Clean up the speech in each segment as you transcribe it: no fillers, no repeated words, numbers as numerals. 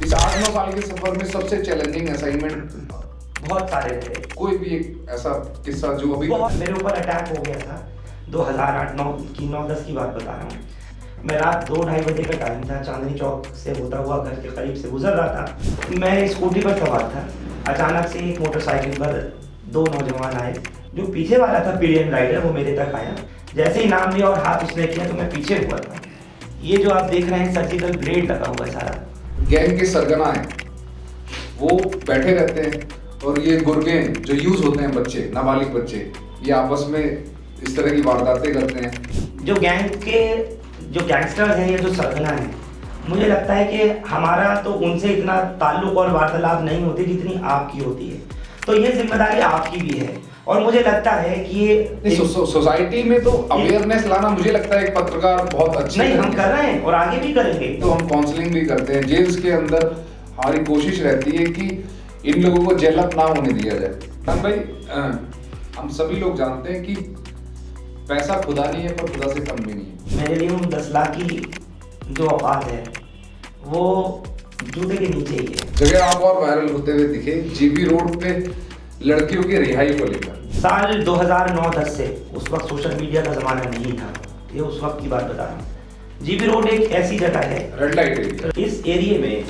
इस 8-9 साल के सफर में सबसे चैलेंजिंग असाइनमेंट बहुत सारे थे। कोई भी एक ऐसा किस्सा जो अभी बहुत मेरे ऊपर अटैक हो गया था 2008-9 की 9-10 की बात बता रहा हूँ। मैं रात 2-2:30 बजे का टाइम था, चांदनी चौक से होता हुआ घर के करीब से गुजर रहा था। मैं स्कूटी पर सवार था। अचानक से एक मोटरसाइकिल पर दो नौजवान आए। जो पीछे वाला था पिलियन राइडर, वो मेरे तक आया। जैसे ही नाम लिया और हाथ उसने किया तो मैं पीछे हुआ था। ये जो आप देख रहे हैं सर्जिकल ब्लेड लगा हुआ है सारा। गैंग के सरगना हैं, वो बैठे रहते हैं और ये गुर्गे जो यूज होते हैं बच्चे, नाबालिग बच्चे, ये आपस में इस तरह की वारदातें करते हैं। जो गैंग के जो गैंगस्टर्स हैं, ये जो सरगना हैं, मुझे लगता है कि हमारा तो उनसे इतना ताल्लुक और वार्तालाप नहीं होती जितनी आपकी होती है। तो ये जिम्मेदारी आपकी भी है और मुझे लगता है कि ये सोसाइटी में तो अवेयरनेस लाना मुझे लगता है एक पत्रकार बहुत अच्छी नहीं, हम कर रहे हैं और आगे भी करेंगे। तो हम काउंसलिंग भी करते हैं, जेल्स के अंदर हमारी कोशिश रहती है कि इन लोगों को जेलत ना होने दिया जाए। हम भाई हम सभी लोग जानते हैं कि पैसा खुदा नहीं है पर खुदा से कम भी नहीं है। मेरे लिए उन 10 लाख की जो औकात है वो जूते के नीचे ही है। जगह आप और वायरल होते हुए दिखे जीबी रोड पे लड़कियों की रिहाई को लेकर। साल 2009-10 से, उस वक्त सोशल मीडिया का जमाना नहीं था, ये उस वक्त की बात बता रहा हूँ। जीबी रोड एक ऐसी जगह है, रेड लाइट एरिया, इस एरिया में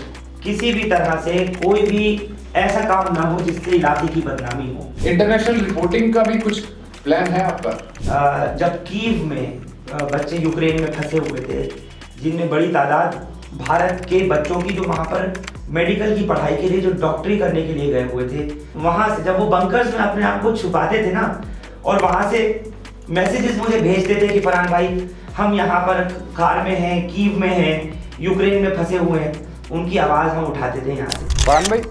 किसी भी तरह से कोई भी ऐसा काम ना हो जिससे इलाके की बदनामी हो। इंटरनेशनल रिपोर्टिंग का भी कुछ प्लान है आपका? जब कीव में बच्चे यूक्रेन में फंसे हुए थे, जिनमें बड़ी तादाद भारत के बच्चों की जो वहाँ पर मेडिकल की पढ़ाई के लिए जो डॉक्टरी करने के लिए गए हुए थे, वहाँ से जब वो बंकर्स में अपने आप को छुपाते थे ना, और वहाँ से मैसेजेस मुझे भेजते थे कि फरहान भाई हम यहाँ पर कार में हैं, कीव में हैं, यूक्रेन में फंसे हुए हैं, उनकी आवाज़ हम उठाते थे यहाँ से। फरहान भाई,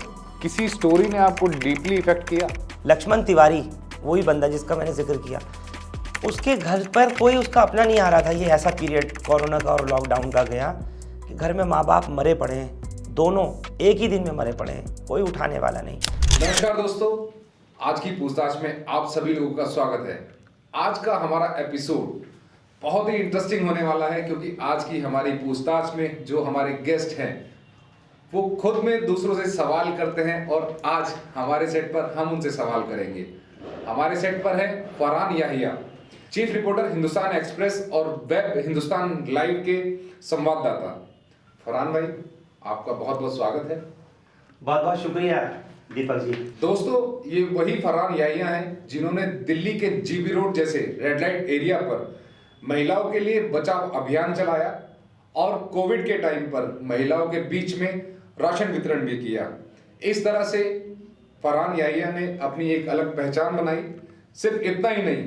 किसी स्टोरी ने आपको डीपली इफेक्ट किया? लक्ष्मण तिवारी, वही बंदा जिसका मैंने जिक्र किया, उसके घर पर कोई उसका अपना नहीं आ रहा था। ये ऐसा पीरियड कोरोना का और लॉकडाउन का गया कि घर में माँ बाप मरे पड़े हैं, दोनों एक ही दिन में मरे पड़े हैं, कोई उठाने वाला नहीं। नमस्कार दोस्तों, आज की पूछताछ में आप सभी लोगों का स्वागत है। आज का हमारा एपिसोड बहुत ही इंटरेस्टिंग होने वाला है क्योंकि आज की हमारी पूछताछ में जो हमारे गेस्ट हैं वो खुद में दूसरों से सवाल करते हैं और आज हमारे सेट पर हम उनसे सवाल करेंगे। हमारे सेट पर है Farhan Yahiya, chief reporter Hindustan Express और वेब हिंदुस्तान लाइव के संवाददाता। फरहान भाई, आपका बहुत बहुत स्वागत है। बहुत बहुत शुक्रिया दीपक जी। दोस्तों, ये वही फरहान याहिया हैं जिन्होंने दिल्ली के जीबी रोड जैसे रेड लाइट एरिया पर महिलाओं के लिए बचाव अभियान चलाया और कोविड के टाइम पर महिलाओं के बीच में राशन वितरण भी किया। इस तरह से फरहान याहिया ने अपनी एक अलग पहचान बनाई। सिर्फ इतना ही नहीं,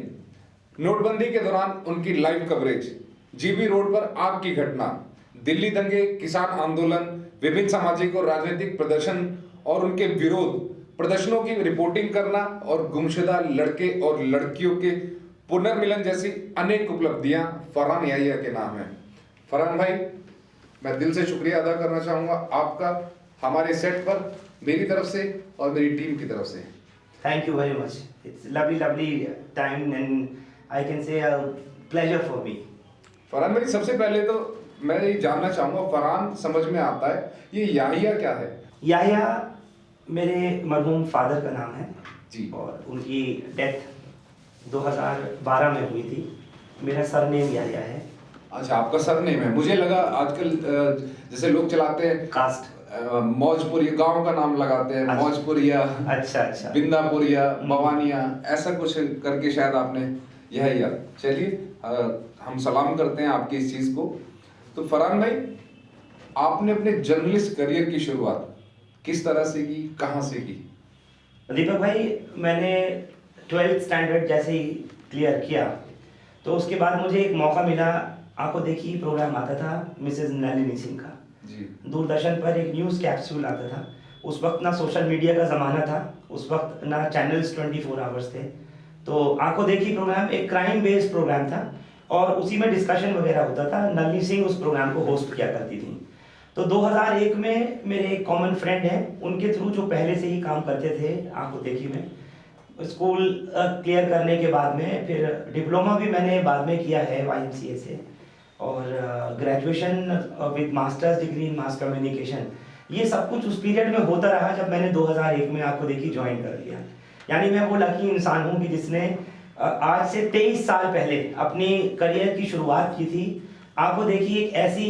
नोटबंदी के दौरान उनकी लाइव कवरेज, जीबी रोड पर आग की घटना, दिल्ली दंगे, किसान आंदोलन, विभिन्न सामाजिक और राजनीतिक प्रदर्शन और उनके विरोध प्रदर्शनों की रिपोर्टिंग करना और गुमशुदा लड़के और लड़कियों के पुनर्मिलन जैसी अनेक उपलब्धियां फरहान याहिया के नाम है। फरहान भाई, मैं दिल से शुक्रिया अदा करना चाहूंगा आपका हमारे सेट पर, मेरी तरफ से और मेरी टीम की तरफ से। Thank you very much. It's lovely time and I can say pleasure for me. Farhan भाई, सबसे पहले तो मैं ये जानना चाहूंगा, फरहान समझ में आता है, ये याहिया क्या है? याहिया मेरे मरहूम फादर का नाम है जी, और उनकी डेथ 2012 में हुई थी। मेरा सरनेम याहिया है। अच्छा, आपका सरनेम है। मुझे लगा आजकल जैसे लोग चलाते हैं कास्ट, मौजपुरिया, गांव का नाम लगाते हैं, अच्छा, मौजपुरिया, अच्छा बिंदापुरिया, भवानिया, ऐसा कुछ करके शायद आपने याहिया। चलिए, हम सलाम करते हैं आपकी इस चीज को। तो फरहान भाई, आपने अपने जर्नलिस्ट करियर की शुरुआत किस तरह से की, कहाँ से की? दीपक भाई, मैंने 12th स्टैंडर्ड जैसे ही क्लियर किया तो उसके बाद मुझे एक मौका मिला। आंखों देखी प्रोग्राम आता था मिसेज नलिनी सिंह का जी, दूरदर्शन पर, एक न्यूज़ कैप्सूल आता था। उस वक्त ना सोशल मीडिया का ज़माना था, उस वक्त ना चैनल्स 24 आवर्स थे। तो आंखों देखी प्रोग्राम एक क्राइम बेस्ड प्रोग्राम था और उसी में डिस्कशन वगैरह होता था। नलिनी सिंह उस प्रोग्राम को होस्ट किया करती थी। तो 2001 में मेरे एक कॉमन फ्रेंड हैं, उनके थ्रू, जो पहले से ही काम करते थे आंखों देखी में, स्कूल क्लियर करने के बाद में फिर डिप्लोमा भी मैंने बाद में किया है YMCA से, और graduation with masters degree in mass communication ये सब कुछ उस पीरियड में होता रहा जब मैंने 2001 में आंखों देखी ज्वाइन कर लिया। यानी मैं वो लकी इंसान हूँ कि जिसने आज से 23 साल पहले अपनी करियर की शुरुआत की थी आंखों देखी एक ऐसी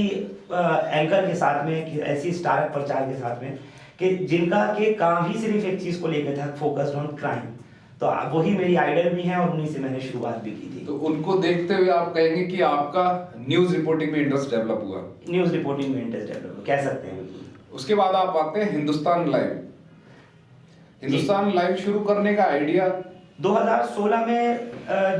एंकर के साथ में, कि ऐसी स्टार प्रचार के साथ में कि जिनका के काम ही सिर्फ एक चीज़ को लेकर था, फोकस्ड ऑन क्राइम। तो वही मेरी आइडल भी हैं और उन्हीं से मैंने शुरुआत भी की थी। तो उनको देखते हुए आप कहेंगे कि आपका न्यूज़ रिपोर्टिंग में इंटरेस्ट डेवलप हुआ? न्यूज़ रिपोर्टिंग में इंटरेस्ट डेवलप कह सकते हैं। उसके बाद आप आते हैं हिंदुस्तान लाइव। हिंदुस्तान लाइव शुरू करने का आइडिया 2016 में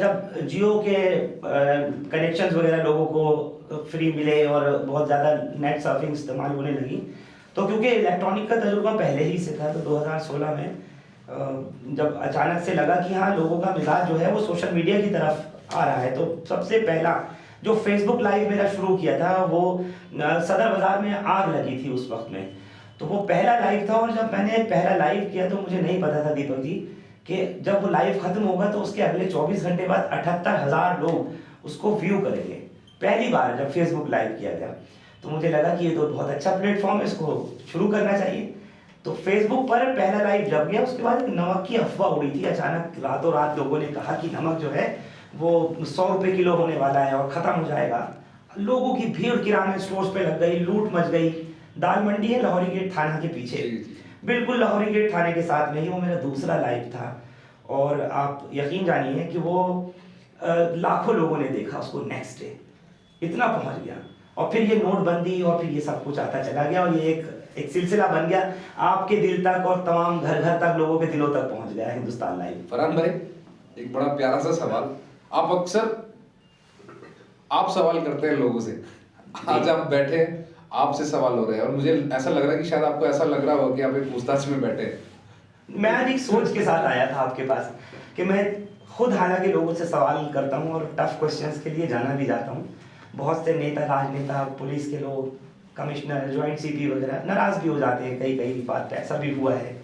जब जियो के कनेक्शंस वगैरह लोगों को फ्री मिले और बहुत ज़्यादा नेट सर्फिंग इस्तेमाल होने लगी, तो क्योंकि इलेक्ट्रॉनिक का तजुर्बा पहले ही से था, तो 2016 में जब अचानक से लगा कि हाँ लोगों का मिजाज जो है वो सोशल मीडिया की तरफ आ रहा है, तो सबसे पहला जो फेसबुक लाइव मेरा शुरू किया था वो सदर बाज़ार में आग लगी थी उस वक्त में, तो वो पहला लाइव था। और जब मैंने पहला लाइव किया तो मुझे नहीं पता था दीपक जी कि जब वो लाइव खत्म होगा तो उसके अगले 24 घंटे बाद 78,000 लोग उसको व्यू करेंगे। पहली बार जब फेसबुक लाइव किया गया तो मुझे लगा कि ये तो बहुत अच्छा प्लेटफॉर्म है, इसको शुरू करना चाहिए। तो फेसबुक पर पहला लाइव जब गया उसके बाद एक नमक की अफवाह उड़ी थी। अचानक रातों रात लोगों ने कहा कि नमक जो है वो 100 रुपये किलो होने वाला है और ख़त्म हो जाएगा। लोगों की भीड़ किराने स्टोर्स पे लग गई, लूट मच गई। दाल मंडी है लाहौरी गेट थाना के पीछे, बिल्कुल लाहौरी गेट थाने के साथ में ही वो मेरा दूसरा लाइव था। और आप यकीन जानिए कि वो लाखों लोगों ने देखा उसको नेक्स्ट डे, इतना पहुंच गया। और फिर ये नोटबंदी और फिर ये सब कुछ आता चला गया और ये एक सिलसिला बन गया, आपके दिल तक और तमाम घर घर तक लोगों के दिलों तक पहुंच गया हिंदुस्तान लाइव। फरहान भाई, एक बड़ा प्यारा सा सवाल, आप अक्सर आप सवाल करते हैं लोगों से, आज आप बैठे हैं आपसे सवाल हो रहे हैं और मुझे ऐसा लग रहा है कि शायद आपको ऐसा लग रहा होगा कि आप एक पूछताछ में बैठे हैं। मैं आज एक सोच के साथ आया था आपके पास कि मैं खुद हालांकि लोगों से सवाल करता हूं और टफ क्वेश्चंस के लिए जाना भी जाता हूं। बहुत से नेता, राजनेता, पुलिस के लोग, कमिश्नर, जॉइंट सीपी वगैरह नाराज भी हो जाते हैं, कई कई बात ऐसा भी हुआ है।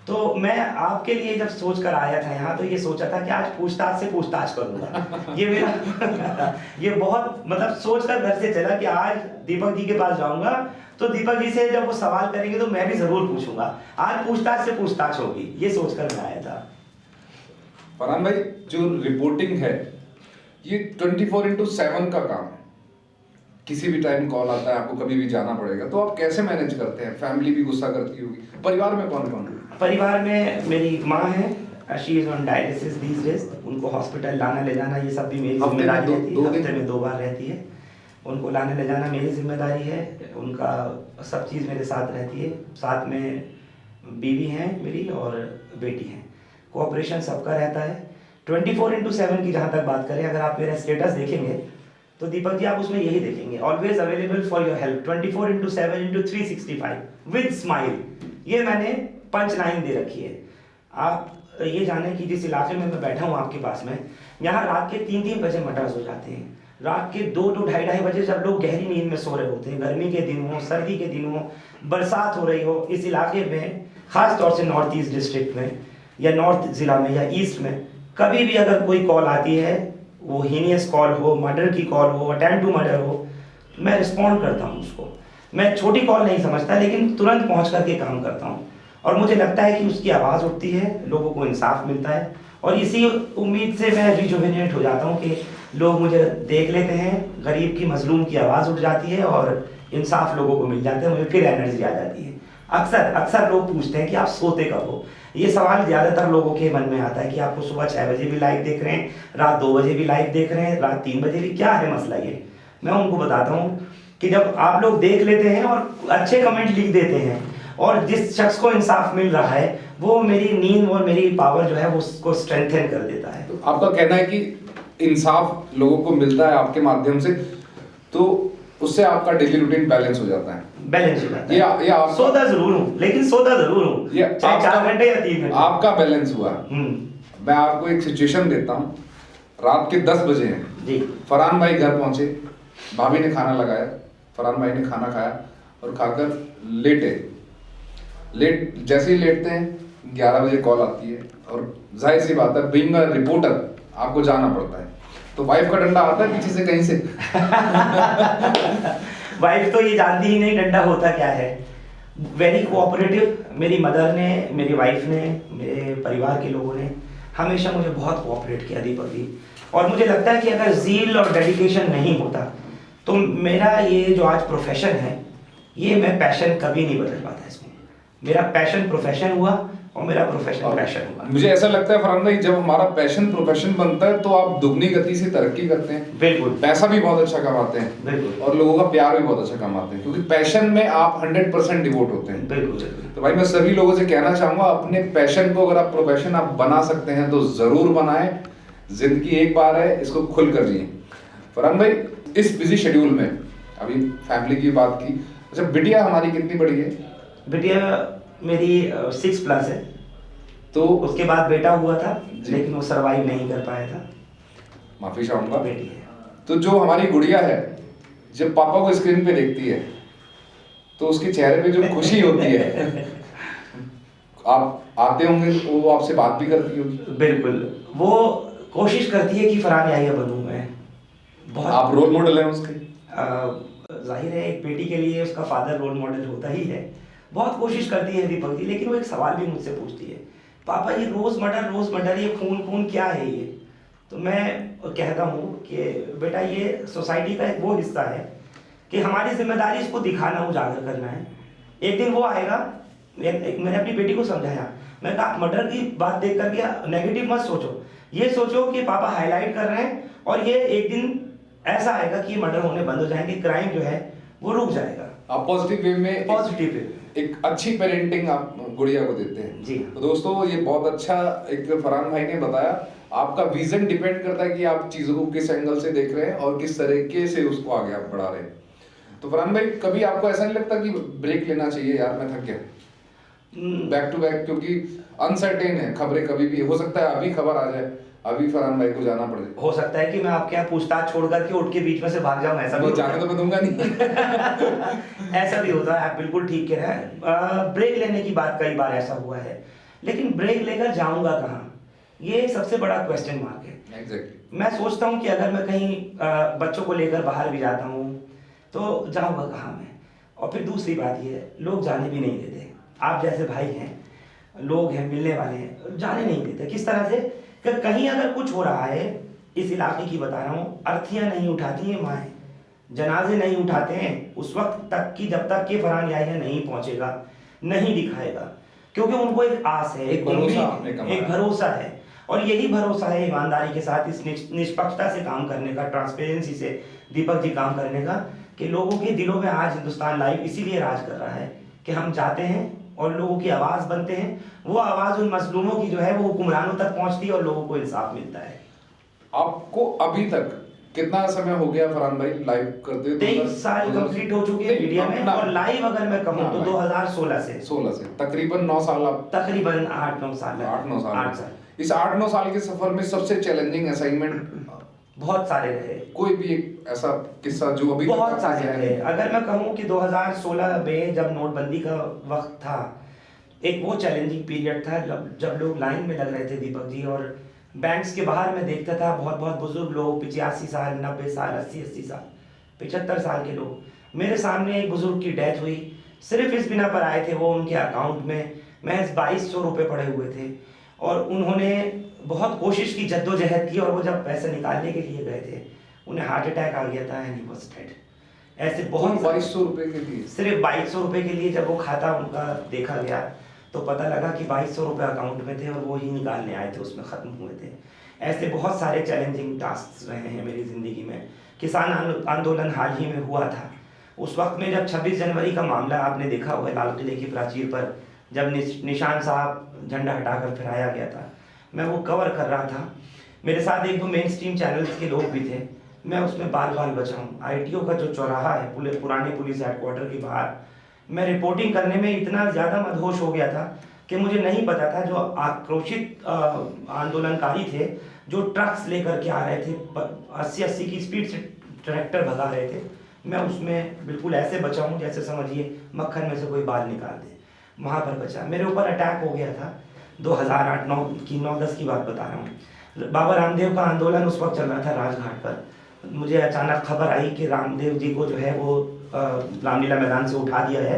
तो मैं आपके लिए जब सोच कर आया था यहाँ तो ये सोचा था कि आज पूछताछ से पूछताछ करूँगा। ये मेरा ये बहुत मतलब सोच कर घर से चला कि आज दीपक जी के पास जाऊँगा तो दीपक जी से जब वो सवाल करेंगे तो मैं भी ज़रूर पूछूंगा। आज पूछताछ से पूछताछ होगी, ये सोच कर मैं आया था। फरहान भाई, जो रिपोर्टिंग है ये 24/7 का काम है, किसी भी टाइम कॉल आता है, आपको कभी भी जाना पड़ेगा, तो आप कैसे मैनेज करते हैं? फैमिली भी गुस्सा करती होगी, परिवार में कौन कौन है? परिवार में मेरी माँ है, she is on dialysis these days, उनको हॉस्पिटल लाना ले जाना ये सब भी मेरी जिम्मेदारी रहती है। हफ्ते में 2 बार रहती है, उनको लाने ले जाना मेरी जिम्मेदारी है, उनका सब चीज़ मेरे साथ रहती है। साथ में बीवी हैं मेरी और बेटी हैं, कोऑपरेशन सबका रहता है। 24/7 की जहाँ तक बात करें, अगर आप मेरा स्टेटस देखेंगे तो दीपक जी आप उसमें यही देखेंगे, always available for your help 24/7 with smile. ये मैंने पंच लाइन दे रखी है। आप ये जाने कि जिस इलाके में मैं बैठा हूँ आपके पास में, यहाँ रात के 3-3 बजे मर्डर्स हो जाते हैं। रात के 2-2, ढाई बजे जब लोग गहरी नींद में सो रहे होते हैं, गर्मी के दिन हो, सर्दी के दिन हो, बरसात हो रही हो, इस इलाके में ख़ास तौर से नॉर्थ ईस्ट डिस्ट्रिक्ट में या नॉर्थ ज़िला में या ईस्ट में कभी भी अगर कोई कॉल आती है, वो हीनियस कॉल हो, मर्डर की कॉल हो, अटेम्प्ट टू मर्डर हो, मैं रिस्पॉन्ड करता हूँ उसको। मैं छोटी कॉल नहीं समझता, लेकिन तुरंत पहुँच करके काम करता हूँ और मुझे लगता है कि उसकी आवाज़ उठती है, लोगों को इंसाफ मिलता है और इसी उम्मीद से मैं रिजुवेनेट हो जाता हूँ कि लोग मुझे देख लेते हैं, गरीब की, मजलूम की आवाज़ उठ जाती है और इंसाफ लोगों को मिल जाता है, मुझे फिर एनर्जी आ जाती है। अक्सर लोग पूछते हैं कि आप सोते कब हो? ये सवाल ज़्यादातर लोगों के मन में आता है कि आपको सुबह 6 बजे भी लाइव देख रहे हैं, रात 2 बजे भी लाइव देख रहे हैं, रात 3 बजे भी, क्या है मसला ये? मैं उनको बताता हूँ कि जब आप लोग देख लेते हैं और अच्छे कमेंट लिख देते हैं और जिस शख्स को इंसाफ मिल रहा है वो मेरी नींद और मेरी पावर जो है वो उसको स्ट्रेंथन कर देता है। तो आपका कहना है कि इंसाफ लोगों को मिलता है आपके माध्यम से, तो उससे आपका डेली रूटीन बैलेंस हो जाता है। बैलेंस हो जाता है। ये आप सोता जरूर हूँ, लेकिन सोता जरूर हूँ, चाहे 4 घंटे या 3 घंटे। आपका बैलेंस हुआ। मैं आपको एक सिचुएशन देता हूँ। रात के 10 बजे हैं जी, फरहान भाई घर पहुंचे, भाभी ने खाना लगाया, फरहान भाई ने खाना खाया और खाकर जैसे ही लेटते हैं 11 बजे कॉल आती है और जाहिर सी बात है, बीइंग अ रिपोर्टर आपको जाना पड़ता है, तो वाइफ का डंडा आता है पीछे से कहीं से। वाइफ तो ये जानती ही नहीं डंडा होता क्या है। Very cooperative. मेरी मदर ने, मेरी वाइफ ने, मेरे परिवार के लोगों ने हमेशा मुझे बहुत कोऑपरेट किया दीपक जी। और मुझे लगता है कि अगर ज़ील और डेडिकेशन नहीं होता तो मेरा ये जो आज प्रोफेशन है, ये मैं पैशन कभी नहीं बदल पाता इसमें। मेरा पैशन प्रोफेशन हुआ और मेरा प्रोफेशन पैशन हुआ। मुझे ऐसा लगता है फरहान भाई, जब हमारा पैशन प्रोफेशन बनता है तो आप दुगनी गति से तरक्की करते हैं, बिल्कुल पैसा भी बहुत अच्छा कमाते हैं, बिल्कुल और लोगों का प्यार भी बहुत अच्छा कमाते हैं, क्योंकि पैशन में आप 100% डिवोट होते हैं। बिल्कुल बिल्कुल। तो भाई मैं सभी लोगों से कहना चाहूंगा, अपने पैशन को अगर आप प्रोफेशन आप बना सकते हैं तो जरूर बनाएं। जिंदगी एक बार है, इसको खुल कर जिए। फरहान भाई, इस बिजी शेड्यूल में अभी फैमिली की बात की, अच्छा बिटिया हमारी कितनी बड़ी है? बिटिया मेरी 6+ है। तो उसके बाद बेटा हुआ था जी। लेकिन वो सरवाइव नहीं कर पाया था। माफी चाहूंगा। बेटी है। तो जो हमारी गुड़िया है, जब पापा को स्क्रीन पे देखती है तो उसके चेहरे पे जो खुशी होती है, आप आते होंगे तो वो आपसे बात भी करती होगी। बिल्कुल, वो कोशिश करती है कि फरहान याहिया बनूं मैं। बहुत आप रोल मॉडल हैं उसके। जाहिर है एक बेटी के लिए उसका फादर रोल मॉडल होता ही है। बहुत कोशिश करती है दीपक जी, लेकिन वो एक सवाल भी मुझसे पूछती है, पापा ये रोज मर्डर ये खून खून क्या है ये? तो मैं कहता हूँ कि बेटा ये सोसाइटी का एक वो हिस्सा है कि हमारी जिम्मेदारी इसको दिखाना, उजागर करना है। एक दिन वो आएगा। मैंने अपनी बेटी को समझाया, मैं कहा मर्डर की बात देख करके नेगेटिव मत सोचो, ये सोचो कि पापा हाईलाइट कर रहे हैं और ये एक दिन ऐसा आएगा कि मर्डर होने बंद हो जाएंगे, क्राइम जो है वो रुक जाएगा। आप पॉजिटिव वे में, पॉजिटिव वे एक अच्छी पेरेंटिंग आप गुड़िया को देते हैं। जी। तो दोस्तों ये बहुत अच्छा एक फरहान भाई ने बताया। आपका विजन डिपेंड करता है कि आप चीजों को किस एंगल से देख रहे हैं और किस तरीके से उसको आगे आप बढ़ा रहे हैं। तो फरहान भाई, कभी आपको ऐसा नहीं लगता कि ब्रेक लेना चाहिए, यार मैं थक गया, बैक टू बैक, क्योंकि अनसर्टेन है, खबरें कभी भी हो सकता है, अभी खबर आ जाए, अभी फरहान भाई को जाना पड़ जाए, हो सकता है कि मैं आपके यहाँ पूछताछ छोड़ करके उठ के बीच में से भाग जाऊं, ऐसा भी जाने तो मैं दूंगा नहीं। ऐसा भी होता है, आप बिल्कुल ठीक कह रहे हैं। ब्रेक लेने की बात कई बार ऐसा हुआ है, लेकिन ब्रेक लेकर जाऊंगा कहाँ, ये सबसे बड़ा क्वेश्चन मार्क है। एग्जैक्टली। मैं सोचता हूँ कि अगर मैं कहीं बच्चों को लेकर बाहर भी जाता हूँ तो जाऊँगा कहाँ मैं। और फिर दूसरी बात ये है, लोग जाने भी नहीं देते। आप जैसे भाई हैं, लोग हैं, मिलने वाले हैं, जाने नहीं देते। किस तरह से कि कहीं अगर कुछ हो रहा है, इस इलाके की बता रहा हूँ, अर्थियाँ नहीं उठाती हैं माएँ, जनाजे नहीं उठाते हैं उस वक्त तक कि जब तक कि फरहान याहिया नहीं पहुँचेगा, नहीं दिखाएगा, क्योंकि उनको एक आस है, एक भरोसा है। और यही भरोसा है ईमानदारी के साथ, इस निष्पक्षता से काम करने का, ट्रांसपेरेंसी से दीपक जी काम करने का, कि लोगों के दिलों में आज हिंदुस्तान लाइव इसीलिए राज कर रहा है कि हम जाते हैं और लोगों की आवाज़ बनते हैं। वो आवाज़ उन मजलूमों की जो है वो हुक्मरानों तक पहुंचती है और लोगों को इंसाफ मिलता है। आपको अभी तक कितना समय हो गया फरहान भाई लाइव करते हुए? 23 साल कंप्लीट हो चुके हैं मीडिया में, और लाइव अगर मैं कहूँ तो 2016 से। 16 से तकरीबन 9 साल। आप तकरीबन 8-9 साल। 8-9 साल। 8 साल। इस 8-9 साल के सफर में सबसे चैलेंजिंग असाइनमेंट बहुत सारे रहे। कोई भी एक ऐसा किस्सा जो अभी बहुत सारे रहे। अगर मैं कहूँ कि 2016 में जब नोटबंदी का वक्त था, एक वो चैलेंजिंग पीरियड था जब लोग लाइन में लग रहे थे दीपक जी, और बैंक्स के बाहर मैं देखता था बहुत बहुत बुजुर्ग लोग, 85 साल, 90 साल, 80 साल, 75 साल के लोग। मेरे सामने एक बुजुर्ग की डेथ हुई, सिर्फ इस बिना पर आए थे वो, उनके अकाउंट में महज 2200 रुपये पड़े हुए थे, और उन्होंने बहुत कोशिश की, जद्दोजहद की, और वो जब पैसे निकालने के लिए गए थे उन्हें हार्ट अटैक आ गया था एंड ही वाज डेड। ऐसे बहुत 2200 रुपये के लिए, सिर्फ 2200 रुपये के लिए जब वो खाता उनका देखा गया तो पता लगा कि 2200 रुपये अकाउंट में थे और वो ही निकालने आए थे, उसमें ख़त्म हुए थे। ऐसे बहुत सारे चैलेंजिंग टास्क रहे हैं मेरी ज़िंदगी में। किसान आंदोलन हाल ही में हुआ था, उस वक्त में जब 26 जनवरी का मामला आपने देखा हुआ, लाल किले की प्राचीर पर जब निशान साहब झंडा हटाकर फहराया गया था, मैं वो कवर कर रहा था। मेरे साथ एक दो मेन स्ट्रीम चैनल्स के लोग भी थे, मैं उसमें बाल बचा हूँ। ITO का जो चौराहा है पुराने पुलिस हेडक्वार्टर के बाहर, मैं रिपोर्टिंग करने में इतना ज़्यादा मदहोश हो गया था कि मुझे नहीं पता था जो आक्रोशित आंदोलनकारी थे, जो ट्रक्स लेकर के आ रहे थे, 80-80 की स्पीड से ट्रैक्टर भगा रहे थे, मैं उसमें बिल्कुल ऐसे बचा हूँ जैसे समझिए मक्खन में से कोई बाल निकाल दे, वहाँ पर बचा। मेरे ऊपर अटैक हो गया था 2008-9 की 9-10 की बात बता रहा हूँ। बाबा रामदेव का आंदोलन उस वक्त चल रहा था राजघाट पर। मुझे अचानक खबर आई कि रामदेव जी को जो है वो रामलीला मैदान से उठा दिया है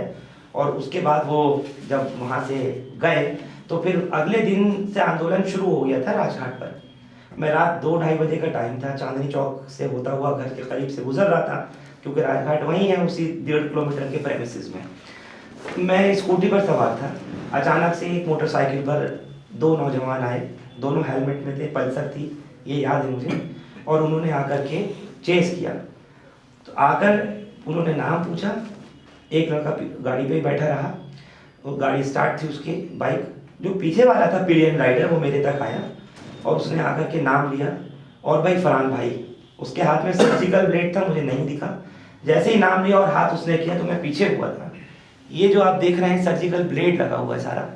और उसके बाद वो जब वहाँ से गए तो फिर अगले दिन से आंदोलन शुरू हो गया था राजघाट पर। मैं रात 2-2:30 बजे का टाइम था, चांदनी चौक से होता हुआ घर के करीब से गुजर रहा था, क्योंकि राजघाट वहीं है, उसी 1.5 किलोमीटर के प्रेमिसेस में। मैं स्कूटी पर सवार था, अचानक से एक मोटरसाइकिल पर 2 नौजवान आए, दोनों हेलमेट में थे, पल्सर थी, ये याद है मुझे, और उन्होंने आकर के चेस किया। तो आकर उन्होंने नाम पूछा, एक लड़का गाड़ी पे बैठा रहा, वो गाड़ी स्टार्ट थी उसकी बाइक, जो पीछे वाला था पिलियन राइडर, वो मेरे तक आया और उसने आकर के नाम लिया, और भाई फरहान भाई। उसके हाथ में सर्जिकल ब्लेड था, मुझे नहीं दिखा, जैसे ही नाम लिया और हाथ उसने किया तो मैं पीछे हुआ था। ये जो आप देख रहे हैं सर्जिकल ब्लेड लगा हुआ है सारा,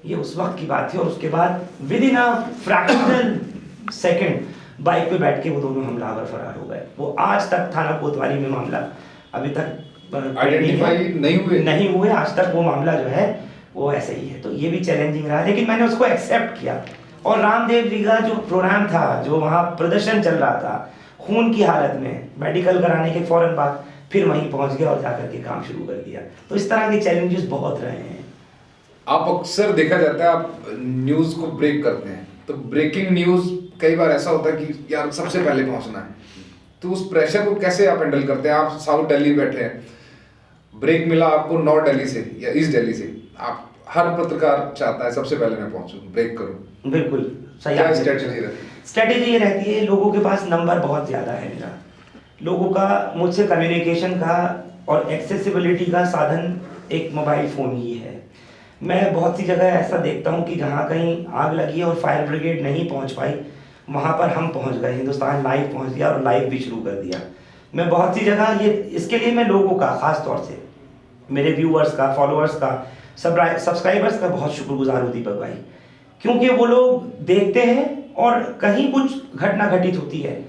ये उस वक्त की बात थी। और उसके बाद with in a fractional second bike पे बैठ के वो दोनों हमलावर फरार हो गए। वो आज तक थाना कोतवाली में मामला अभी तक आइडेंटिफाई नहीं हुए आज तक, वो मामला जो है वो ऐसे ही है। तो ये भी चैलेंजिंग रहा, लेकिन मैंने उसको एक्सेप्ट किया। और रामदेव जी का जो प्रोग्राम था, जो वहाँ प्रदर्शन चल रहा था खून की हालत में, मेडिकल कराने के फौरन बाद फिर वहीं पहुंच गया और जाकर के काम शुरू कर दिया। तो इस तरह के चैलेंजेस बहुत रहे हैं। आप अक्सर देखा जाता है आप न्यूज़ को ब्रेक करते हैं, तो ब्रेकिंग न्यूज़ कई बार ऐसा होता है कि यार सबसे पहले पहुंचना है, तो उस प्रेशर को कैसे आप हैंडल करते हैं? आप साउथ दिल्ली बैठे हैं, ब्रेक मिला आपको नॉर्थ दिल्ली से या ईस्ट दिल्ली से, आप हर पत्रकार चाहता है सबसे पहले मैं पहुंचूं, ब्रेक करूं। बिल्कुल सही। क्या स्ट्रेटजी रहती है? स्ट्रेटेजी ये रहती है, लोगों के पास नंबर बहुत ज़्यादा है मेरा, लोगों का मुझसे कम्युनिकेशन का और एक्सेसिबिलिटी का साधन एक मोबाइल फ़ोन ही है। मैं बहुत सी जगह ऐसा देखता हूँ कि जहाँ कहीं आग लगी है और फायर ब्रिगेड नहीं पहुँच पाई, वहाँ पर हम पहुँच गए, हिंदुस्तान लाइव पहुँच गया और लाइव भी शुरू कर दिया। मैं बहुत सी जगह ये, इसके लिए मैं लोगों का, ख़ास तौर से मेरे व्यूअर्स का, फॉलोअर्स का, सब्सक्राइबर्स का बहुत शुक्रगुजार हूँ दीपक भाई, क्योंकि वो लोग देखते हैं और कहीं कुछ घटना घटित होती है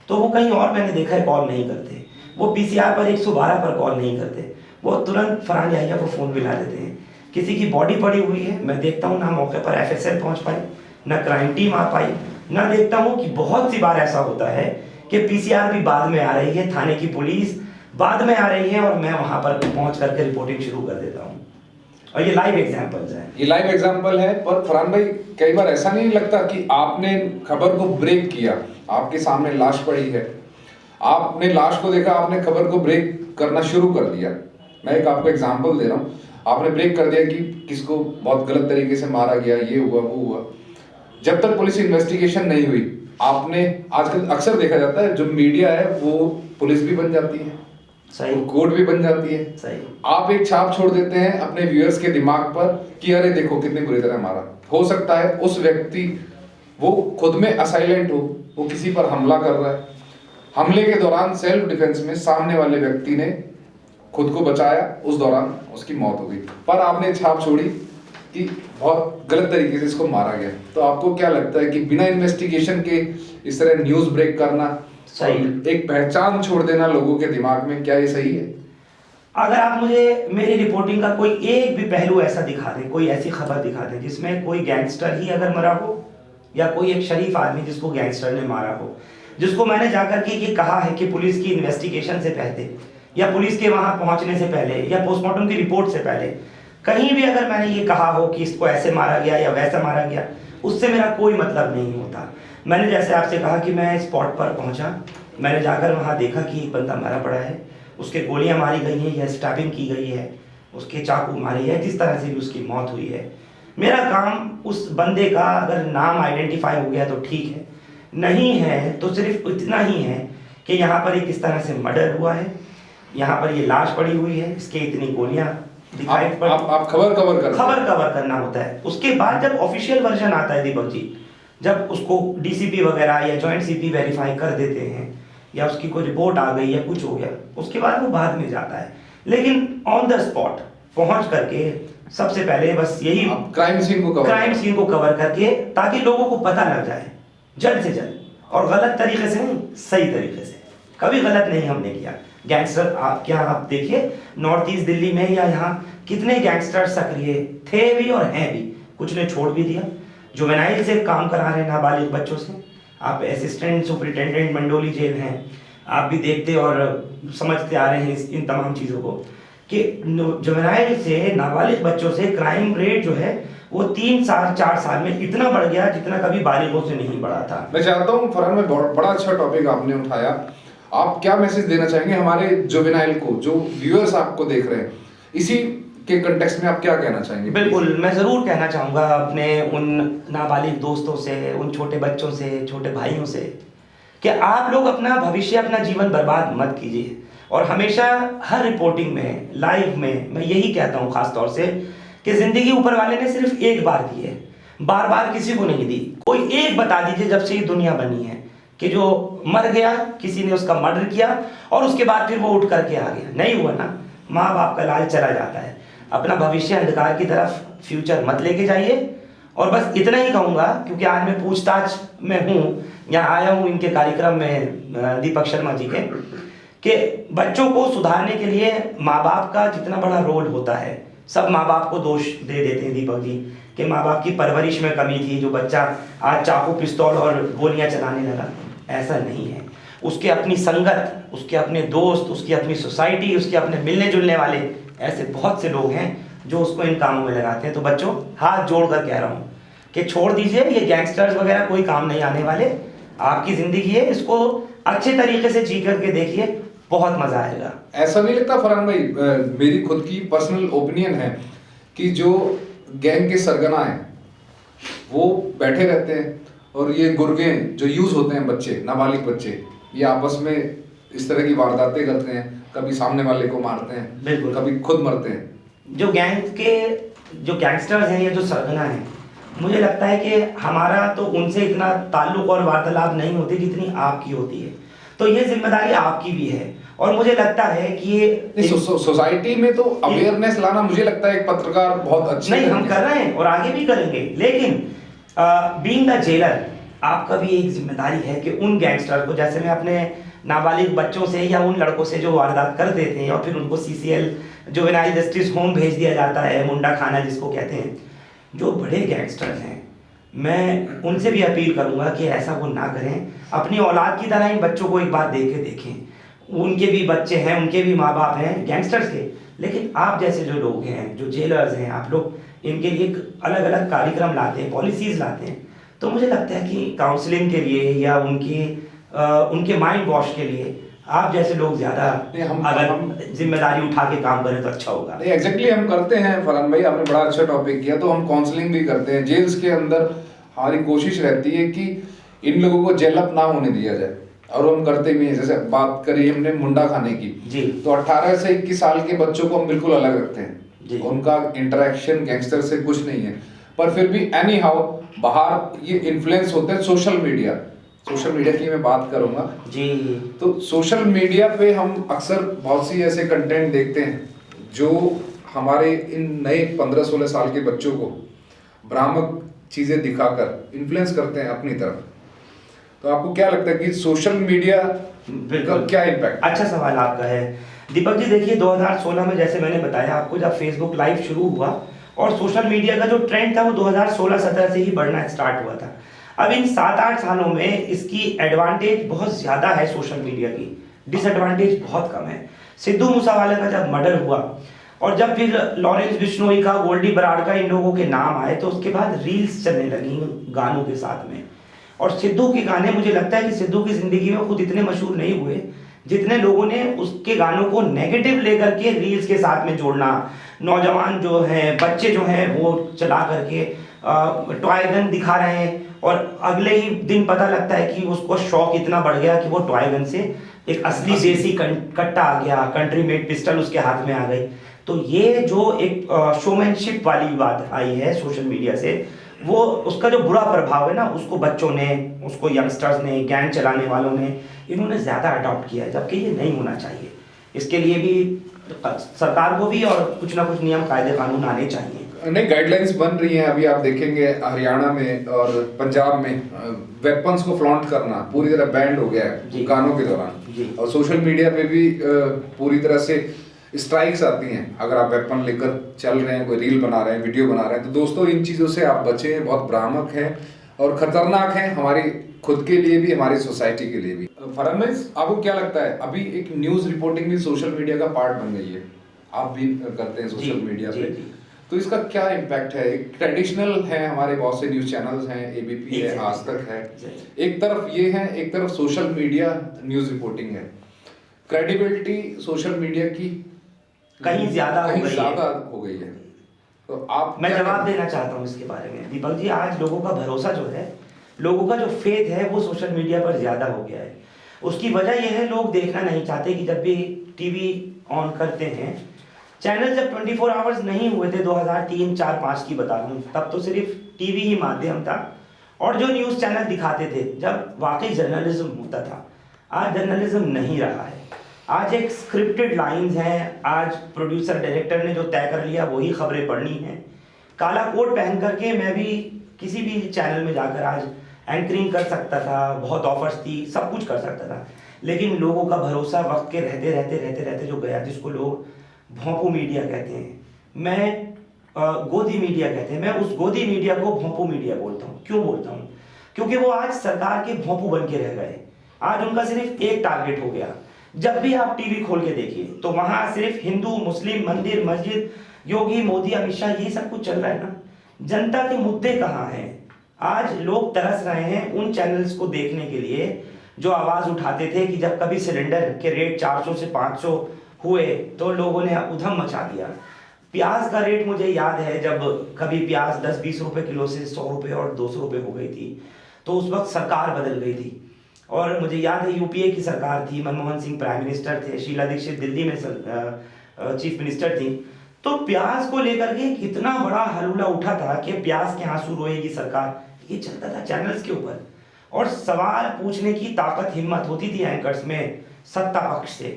तो वो कहीं और, मैंने देखा है, कॉल नहीं करते, वो पीसीआर पर 112 पर कॉल नहीं करते, वो तुरंत फरहान याहिया को फ़ोन मिला देते हैं। किसी की बॉडी पड़ी हुई है, मैं देखता हूँ ना मौके पर एफएसएल पहुँच पाई, ना क्राइम टीम आ पाई, ना देखता हूँ कि बहुत सी बार ऐसा होता है कि पीसीआर भी बाद में आ रही है, थाने की पुलिस बाद में आ रही है और मैं वहाँ पर पहुँच करके रिपोर्टिंग शुरू कर देता हूँ। और ये लाइव एग्जाम्पल्स हैं। ये लाइव एग्जाम्पल है। पर फरहान भाई, कई बार ऐसा नहीं लगता कि आपने खबर को ब्रेक किया, आपके सामने लाश पड़ी है, आपने लाश को देखा, आपने खबर को ब्रेक करना शुरू कर दिया। मैं एक आपको एग्जाम्पल दे रहा हूँ, आपने ब्रेक कर दिया कि किसको बहुत गलत तरीके से मारा गया, ये हुआ वो हुआ। जब तक पुलिस इन्वेस्टिगेशन नहीं हुई, आपने, आजकल अक्सर देखा जाता है जो मीडिया है वो पुलिस भी बन जाती है, सही, कोर्ट भी बन जाती है, सही। आप एक छाप छोड़ देते हैं अपने व्यूअर्स के दिमाग पर कि अरे देखो कितनी बुरी तरह मारा। हो सकता है उस व्यक्ति वो खुद में असाइलेंट हो, वो किसी पर हमला कर रहा है, हमले के दौरान सेल्फ डिफेंस में सामने वाले व्यक्ति ने खुद को बचाया, उस दौरान उसकी मौत हो गई, पर आपने छाप छोड़ी कि बहुत गलत तरीके से इसको मारा गया। तो आपको क्या लगता है कि बिना इन्वेस्टिगेशन के इस तरह न्यूज़ ब्रेक करना, सही, एक पहचान छोड़ देना लोगों के दिमाग में, क्या ये सही है? अगर आप मुझे मेरी रिपोर्टिंग का कोई एक भी पहलू ऐसा दिखा दें, कोई ऐसी खबर दिखा दें जिसमें कोई गैंगस्टर ही अगर मरा हो या कोई एक शरीफ आदमी जिसको गैंगस्टर ने मारा हो, जिसको मैंने जाकर के ये कहा है कि पुलिस की इन्वेस्टिगेशन से पहले या पुलिस के वहाँ पहुँचने से पहले या पोस्टमार्टम की रिपोर्ट से पहले कहीं भी अगर मैंने ये कहा हो कि इसको ऐसे मारा गया या वैसा मारा गया, उससे मेरा कोई मतलब नहीं होता। मैंने जैसे आपसे कहा कि मैं स्पॉट पर पहुंचा, मैंने जाकर वहां देखा कि एक बंदा मरा पड़ा है, उसके गोलियां मारी गई हैं या स्टैबिंग की गई है, उसके चाकू मारे है, जिस तरह से भी उसकी मौत हुई है। मेरा काम उस बंदे का अगर नाम आइडेंटिफाई हो गया तो ठीक है, नहीं है तो सिर्फ इतना ही है कि यहाँ पर एक इस तरह से मर्डर हुआ है, यहाँ पर ये लाश पड़ी हुई है, इसके इतनी गोलियां दिखाई पड़, आप खबर कवर करना होता है। उसके बाद जब ऑफिशियल वर्जन आता है दीपक जी, जब उसको डीसीपी वगैरह या जॉइंट सीपी वेरीफाई कर देते हैं या उसकी कोई रिपोर्ट आ गई या कुछ हो गया, उसके बाद वो बाद में जाता है। लेकिन ऑन द स्पॉट पहुंच करके सबसे पहले बस यही क्राइम सीन को कवर करके, ताकि लोगों को पता लग जाए जल्द से जल्द, और गलत तरीके से नहीं, सही तरीके से। कभी गलत नहीं हमने किया। गैंगस्टर आप देखिए नॉर्थ ईस्ट दिल्ली में या यहाँ कितने गैंगस्टर सक्रिय थे भी और हैं भी, कुछ ने छोड़ भी दिया, जुवेनाइल से काम करा रहे हैं नाबालिग बच्चों से। आप असिस्टेंट सुपरिटेंडेंट मंडोली जेल हैं, आप भी देखते और समझते आ रहे हैं इन तमाम चीज़ों को। कि जुवेनाइल से, नाबालिग बच्चों से क्राइम रेट जो है वो 3 साल 4 साल में इतना बढ़ गया जितना कभी बालिगों से नहीं बढ़ा था। मैं चाहता हूँ फरहान भाई, बड़ा अच्छा टॉपिक आपने उठाया। आप क्या मैसेज देना चाहेंगे हमारे जुवेनाइल को, जो व्यूअर्स आपको देख रहे हैं, इसी के कंटेक्स्ट में आप क्या कहना चाहेंगे? बिल्कुल, मैं ज़रूर कहना चाहूँगा अपने उन नाबालिग दोस्तों से, उन छोटे बच्चों से, छोटे भाइयों से, कि आप लोग अपना भविष्य, अपना जीवन बर्बाद मत कीजिए। और हमेशा हर रिपोर्टिंग में, लाइव में मैं यही कहता हूँ ख़ास तौर से, कि ज़िंदगी ऊपर वाले ने सिर्फ एक बार दी है, बार बार किसी को नहीं दी। कोई एक बता दीजिए जब से ये दुनिया बनी है कि जो मर गया, किसी ने उसका मर्डर किया और उसके बाद फिर वो उठ करके आ गया। नहीं हुआ ना, माँ बाप का लाल चला जाता है। अपना भविष्य अंधकार की तरफ, फ्यूचर मत लेके जाइए। और बस इतना ही कहूँगा, क्योंकि आज मैं पूछताछ में हूँ, यहाँ आया हूँ इनके कार्यक्रम में, दीपक शर्मा जी के, कि बच्चों को सुधारने के लिए माँ बाप का जितना बड़ा रोल होता है, सब माँ बाप को दोष दे देते हैं दीपक जी, कि माँ बाप की परवरिश में कमी थी, जो बच्चा आज चाकू, पिस्तौल और गोलियाँ चलाने लगा। ऐसा नहीं है। उसके अपनी संगत, उसके अपने दोस्त, उसकी अपनी सोसाइटी, उसके अपने मिलने जुलने वाले ऐसे बहुत से लोग हैं जो उसको इन कामों में लगाते हैं। तो बच्चों, हाथ जोड़ कर कह रहा हूँ कि छोड़ दीजिए, ये गैंगस्टर्स वगैरह कोई काम नहीं आने वाले। आपकी ज़िंदगी है, इसको अच्छे तरीके से जी करके देखिए, बहुत मज़ा आएगा। ऐसा नहीं लगता फरहान भाई, मेरी खुद की पर्सनल ओपिनियन है कि जो गैंग के सरगना हैं वो बैठे रहते हैं, और ये गुरगेन जो यूज होते हैं बच्चे, नाबालिग बच्चे, ये आपस में इस तरह की वारदातें करते हैं, कभी सामने वाले को मारते हैं, बिल्कुल, कभी खुद मरते हैं। जो गैंगस्टर्स हैं, ये जो सरगना हैं, मुझे लगता है कि हमारा तो उनसे इतना ताल्लुक और वार्तालाप नहीं होती जितनी आपकी होती है। तो ये जिम्मेदारी आपकी भी है, और मुझे लगता है कि ये सोसाइटी में तो अवेयरनेस लाना, मुझे लगता है एक पत्रकार बहुत अच्छी नहीं, हम कर रहे हैं और आगे भी करेंगे। लेकिन बीइंग द जेलर, आपका भी एक जिम्मेदारी है कि उन गैंगस्टर को, जैसे मैं अपने नाबालिग बच्चों से या उन लड़कों से जो वारदात कर देते हैं और फिर उनको सीसीएल, जुवेनाइल जस्टिस होम भेज दिया जाता है, मुंडा खाना जिसको कहते हैं, जो बड़े गैंगस्टर्स हैं, मैं उनसे भी अपील करूंगा कि ऐसा वो ना करें। अपनी औलाद की तरह इन बच्चों को एक बार देख के देखें। उनके भी बच्चे हैं, उनके भी माँ बाप हैं गैंगस्टर्स के, लेकिन आप जैसे जो लोग हैं, जो जेलर्स हैं, आप लोग इनके लिए अलग अलग कार्यक्रम लाते हैं, पॉलिसीज़ लाते हैं। तो मुझे लगता है कि काउंसलिंग के लिए या उनके माइंड वॉश के लिए आप जैसे लोग ज़्यादा अगर जिम्मेदारी उठा के काम करें तो अच्छा होगा। नहीं, एग्जैक्टली हम करते हैं फरहान भाई, आपने बड़ा अच्छा टॉपिक किया। तो हम काउंसलिंग भी करते हैं जेल्स के अंदर। हमारी कोशिश रहती है कि इन लोगों को जेल अप ना होने दिया जाए, और हम करते भी हैं। जैसे बात करी हमने मुंडा खाने की जी, तो 18 से 21 साल के बच्चों को हम बिल्कुल अलग रखते हैं। उनका इंटरेक्शन गैंगस्टर से कुछ नहीं है, पर फिर भी एनी हाउ बाहर ये इन्फ्लुएंस होते हैं सोशल मीडिया की मैं बात करूंगा जी। तो सोशल मीडिया पे हम अक्सर बहुत सी ऐसे कंटेंट देखते हैं जो हमारे इन नए 15-16 साल के बच्चों को भ्रामक चीजें दिखाकर इन्फ्लुएंस करते हैं अपनी तरफ। तो आपको क्या लगता है कि सोशल मीडिया का क्या इम्पैक्ट? अच्छा सवाल आपका है दीपक जी। देखिए, 2016 में जैसे मैंने बताया आपको, जब फेसबुक लाइव शुरू हुआ और सोशल मीडिया का जो ट्रेंड था वो 2016-17 से ही बढ़ना स्टार्ट हुआ था। अब इन 7-8 सालों में इसकी एडवांटेज बहुत ज़्यादा है सोशल मीडिया की, डिसएडवांटेज बहुत कम है। सिद्धू मूसावाला का जब मर्डर हुआ और जब फिर लॉरेंस बिश्नोई का, गोल्डी बराड़ का, इन लोगों के नाम आए, तो उसके बाद रील्स चलने लगी गानों के साथ में। और सिद्धू के गाने, मुझे लगता है कि सिद्धू की ज़िंदगी में खुद इतने मशहूर नहीं हुए जितने लोगों ने उसके गानों को नेगेटिव लेकर के रील्स के साथ में जोड़ना। नौजवान जो हैं, बच्चे जो हैं, वो चला करके टॉय गन दिखा रहे हैं, और अगले ही दिन पता लगता है कि उसको शौक इतना बढ़ गया कि वो टॉय गन से एक असली देसी कट्टा आ गया, कंट्री मेड पिस्टल उसके हाथ में आ गई। तो ये जो एक शोमैनशिप वाली बात आई है सोशल मीडिया से, वो उसका जो बुरा प्रभाव है ना, उसको बच्चों ने, उसको यंगस्टर्स ने, गैंग चलाने वालों ने, इन्होंने ज़्यादा अडॉप्ट किया है, जबकि ये नहीं होना चाहिए। इसके लिए भी सरकार को भी और कुछ ना कुछ नियम, कायदे, कानून आने चाहिए। नहीं, गाइडलाइंस बन रही हैं। अभी आप देखेंगे हरियाणा में और पंजाब में वेपन्स को फ्लॉन्ट करना पूरी तरह बैंड हो गया है गानों के दौरान, और सोशल मीडिया पे भी पूरी तरह से स्ट्राइक्स आती हैं अगर आप वेपन लेकर चल रहे हैं, कोई रील बना रहे हैं, वीडियो बना रहे हैं। तो दोस्तों, इन चीज़ों से आप बचें, बहुत भ्रामक है और खतरनाक है, हमारी खुद के लिए भी, हमारी सोसाइटी के लिए भी। फरहान, आपको क्या लगता है, अभी एक न्यूज़ रिपोर्टिंग भी सोशल मीडिया का पार्ट बन गई है? आप भी करते हैं सोशल मीडिया जी, पे, जी। तो इसका क्या इम्पैक्ट है? ट्रेडिशनल है, हमारे बहुत से न्यूज़ चैनल्स हैं, एबीपी है, आज तक है, एक तरफ ये है, एक तरफ सोशल मीडिया न्यूज़ रिपोर्टिंग है। क्रेडिबिलिटी सोशल मीडिया की कहीं ज़्यादा हो गई है। तो आप मैं जवाब देना चाहता हूँ इसके बारे में दीपक जी। आज लोगों का भरोसा जो है, लोगों का जो फेथ है, वो सोशल मीडिया पर ज़्यादा हो गया है। उसकी वजह यह है, लोग देखना नहीं चाहते कि जब भी टीवी ऑन करते हैं, चैनल जब 24 आवर्स नहीं हुए थे, 2003, 4, 5 की बता रहा हूँ, तब तो सिर्फ टीवी ही माध्यम था और जो न्यूज़ चैनल दिखाते थे, जब वाकई जर्नलिज्म होता था। आज जर्नलिज्म नहीं रहा है। आज एक स्क्रिप्टेड लाइंस हैं, आज प्रोड्यूसर डायरेक्टर ने जो तय कर लिया वही खबरें पढ़नी है। काला कोट पहन करके मैं भी किसी भी चैनल में जाकर आज एंकरिंग कर सकता था, बहुत ऑफर्स थी, सब कुछ कर सकता था, लेकिन लोगों का भरोसा वक्त के रहते रहते जो गया, जिसको लोग भोंपू मीडिया कहते हैं, मैं गोदी मीडिया कहते हैं, मैं उस गोदी मीडिया को भोंपू मीडिया बोलता हूँ। क्यों बोलता हूँ? क्योंकि वो आज सरकार के भोंपू बन के रह गए। आज उनका सिर्फ एक टारगेट हो गया। जब भी आप टीवी खोल के देखिए तो वहां सिर्फ हिंदू, मुस्लिम, मंदिर, मस्जिद, योगी, मोदी, अमित शाह, ये सब कुछ चल रहा है ना। जनता के मुद्दे कहाँ हैं? आज लोग तरस रहे हैं उन चैनल्स को देखने के लिए जो आवाज उठाते थे कि जब कभी सिलेंडर के रेट 400 से 500 हुए तो लोगों ने उधम मचा दिया। प्याज का रेट मुझे याद है, जब कभी प्याज 10-20 रुपए किलो से 100 रुपए और 200 रुपए हो गई थी, तो उस वक्त सरकार बदल गई थी और मुझे याद है यूपीए की सरकार थी, मनमोहन सिंह प्राइम मिनिस्टर थे, शीला दीक्षित दिल्ली में चीफ मिनिस्टर थी। तो प्याज को लेकर के कितना बड़ा हलूला उठा था कि प्याज के आंसू रोएगी सरकार, ये चलता था चैनल्स के ऊपर। और सवाल पूछने की ताकत, हिम्मत होती थी एंकर्स में, सत्ता पक्ष से